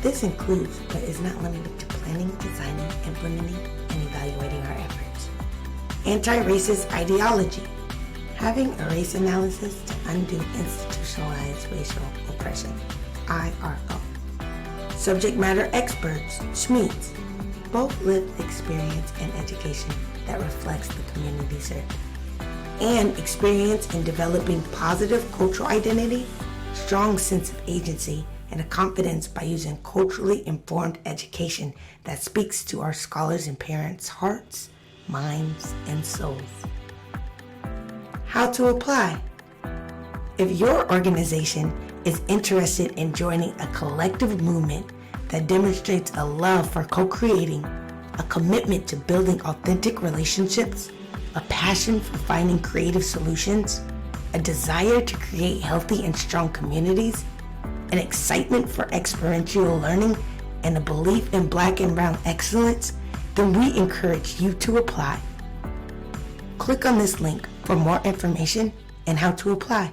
This includes, but is not limited to, planning, designing, implementing, and evaluating our efforts. Anti-racist ideology, having a race analysis to undo institutionalized racial oppression, IRO. Subject matter experts, SMEs, both lived experience and education that reflects the community served, and experience in developing positive cultural identity, strong sense of agency, and a confidence by using culturally informed education that speaks to our scholars and parents' hearts, minds, and souls. How to apply? If your organization is interested in joining a collective movement that demonstrates a love for co-creating, a commitment to building authentic relationships, a passion for finding creative solutions, a desire to create healthy and strong communities, an excitement for experiential learning, and a belief in Black and Brown excellence, then we encourage you to apply. Click on this link for more information and how to apply.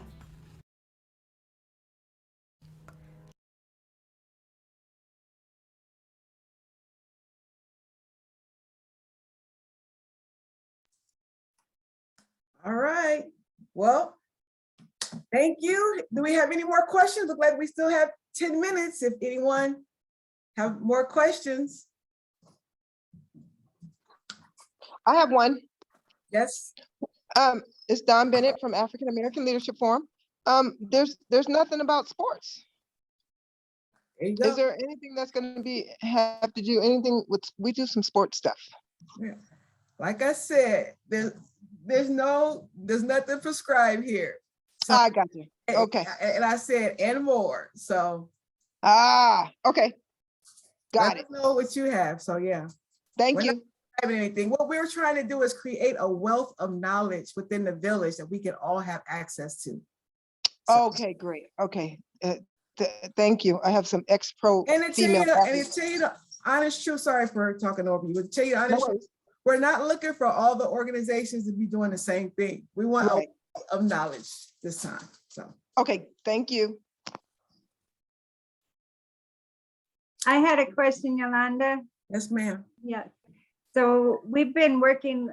All right, well, thank you. Do we have any more questions? Look like we still have 10 minutes if anyone have more questions. I have one. Yes. It's Don Bennett from African American Leadership Forum. There's nothing about sports. There you go. Is there anything that's going to have to do anything with? We do some sports stuff. Yeah. Like I said, there's nothing prescribed here. So, I got you. Okay. And I said, and more. So. Okay. Got it. Know what you have. So yeah. Thank you. Anything. What we're trying to do is create a wealth of knowledge within the village that we can all have access to. So. Okay, great. Okay. Thank you. I have some ex-pro female. And to tell you the honest truth, sorry for talking over you, but to tell you the honest truth, we're not looking for all the organizations to be doing the same thing. We want a wealth of knowledge this time. So. Okay, thank you. I had a question, Yolanda. Yes, ma'am. Yes. So we've been working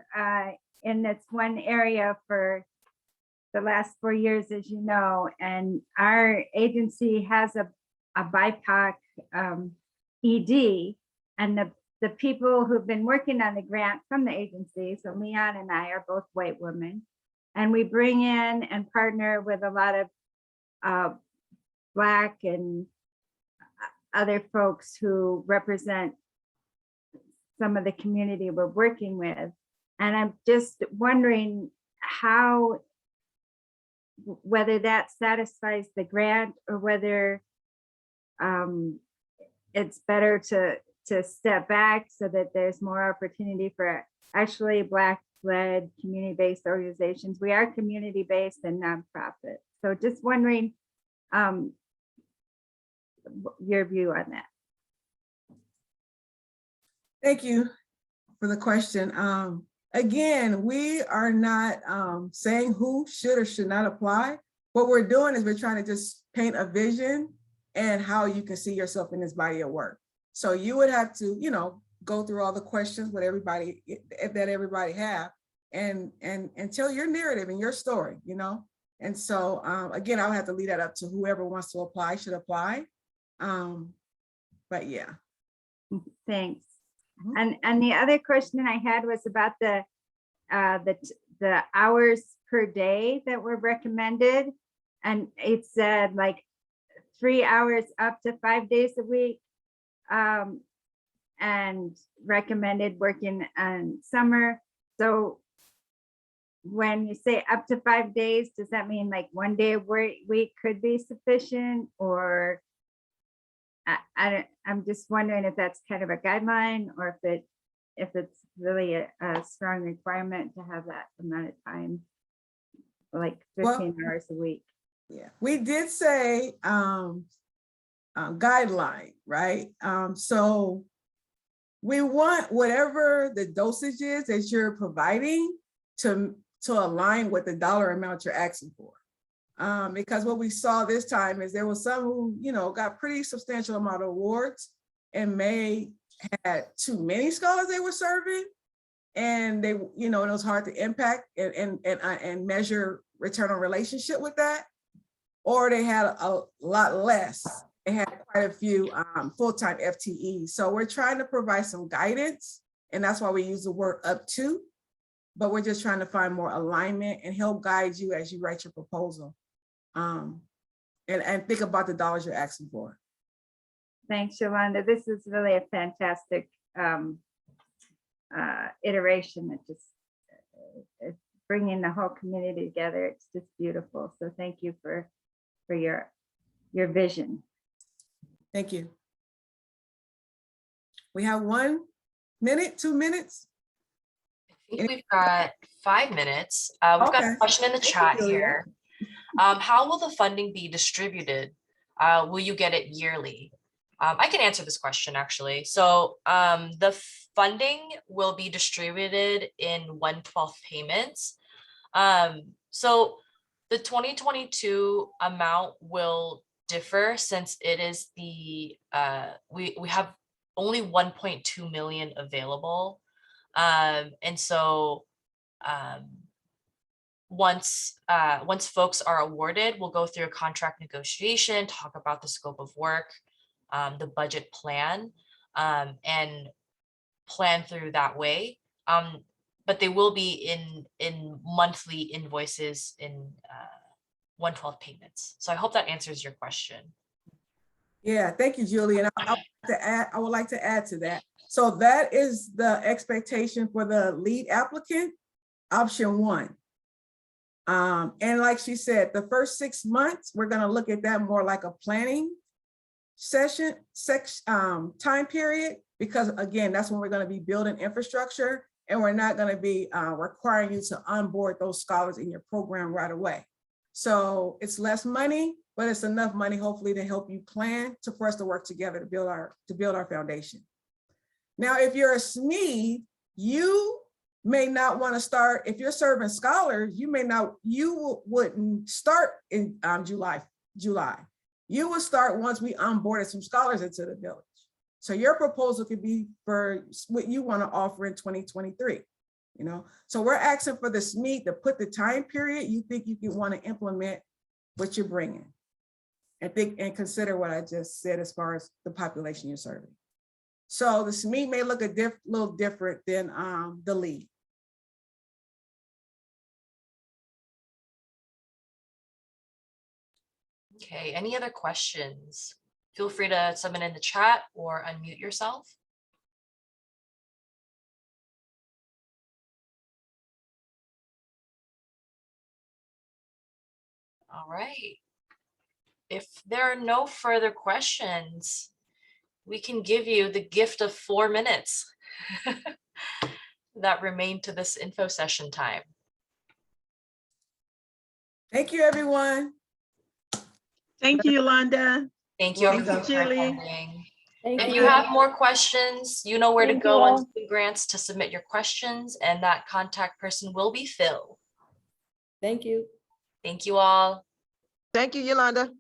in this one area for the last 4 years, as you know, and our agency has a BIPOC ED, and the people who've been working on the grant from the agency, so Leon and I are both white women, and we bring in and partner with a lot of Black and other folks who represent some of the community we're working with. And I'm just wondering how whether that satisfies the grant or whether it's better to step back so that there's more opportunity for actually Black-led community-based organizations. We are community-based and nonprofit. So just wondering your view on that. Thank you for the question. Again, we are not saying who should or should not apply. What we're doing is we're trying to just paint a vision and how you can see yourself in this body of work. So you would have to, you know, go through all the questions that everybody have and tell your narrative and your story, you know? And so again, I'll have to leave that up to whoever wants to apply should apply. But yeah. Thanks. And the other question I had was about the hours per day that were recommended. And it said like 3 hours up to 5 days a week. And recommended working on summer. So when you say up to 5 days, does that mean like 1 day a week could be sufficient? Or I'm just wondering if that's kind of a guideline or if it's really a strong requirement to have that amount of time, like 15 hours a week. Yeah, we did say guideline, right? So we want whatever the dosage is that you're providing to align with the dollar amount you're asking for. Because what we saw this time is there was some who, you know, got pretty substantial amount of awards and may had too many scholars they were serving, and they, you know, it was hard to impact and measure return on relationship with that, or they had a lot less. They had quite a few full-time FTEs. So we're trying to provide some guidance, and that's why we use the word up to, but we're just trying to find more alignment and help guide you as you write your proposal. And think about the dollars you're asking for. Thanks, Yolanda. This is really a fantastic iteration. It just it's bringing the whole community together. It's just beautiful. So thank you for your vision. Thank you. We have 1 minute, 2 minutes. I think we've got 5 minutes. We've got a question in the chat here. How will the funding be distributed? Will you get it yearly? I can answer this question actually. So the funding will be distributed in 1/12 payments. So the 2022 amount will differ since it is the we have only 1.2 million available. And so once folks are awarded, we'll go through a contract negotiation, talk about the scope of work, the budget plan, and plan through that way. But they will be in monthly invoices in 1/12 payments. So I hope that answers your question. Yeah, thank you, Julie. And I would like to add to that. So that is the expectation for the lead applicant, option 1. And like she said, the first 6 months, we're going to look at that more like a planning time period, because again, that's when we're going to be building infrastructure, and we're not going to be requiring you to onboard those scholars in your program right away. So it's less money, but it's enough money hopefully to help you plan for us to work together to build our foundation. Now, if you're a SME, you may not want to start, if you're serving scholars, you wouldn't start in July. You would start once we onboarded some scholars into the village. So your proposal could be for what you want to offer in 2023, you know? So we're asking for the SME to put the time period you think you can want to implement what you're bringing, and think and consider what I just said as far as the population you're serving. So the SME may look a little different than the lead. Okay, any other questions? Feel free to submit in the chat or unmute yourself. All right. If there are no further questions, we can give you the gift of 4 minutes that remain to this info session time. Thank you, everyone. Thank you, Yolanda. Thank you Thank you, everyone for Julie. attending. Thank If you. you have more questions, you know where to Thank you go on all. Student Grants to submit your questions, and that contact person will be Phil. Thank you. Thank you all. Thank you, Yolanda.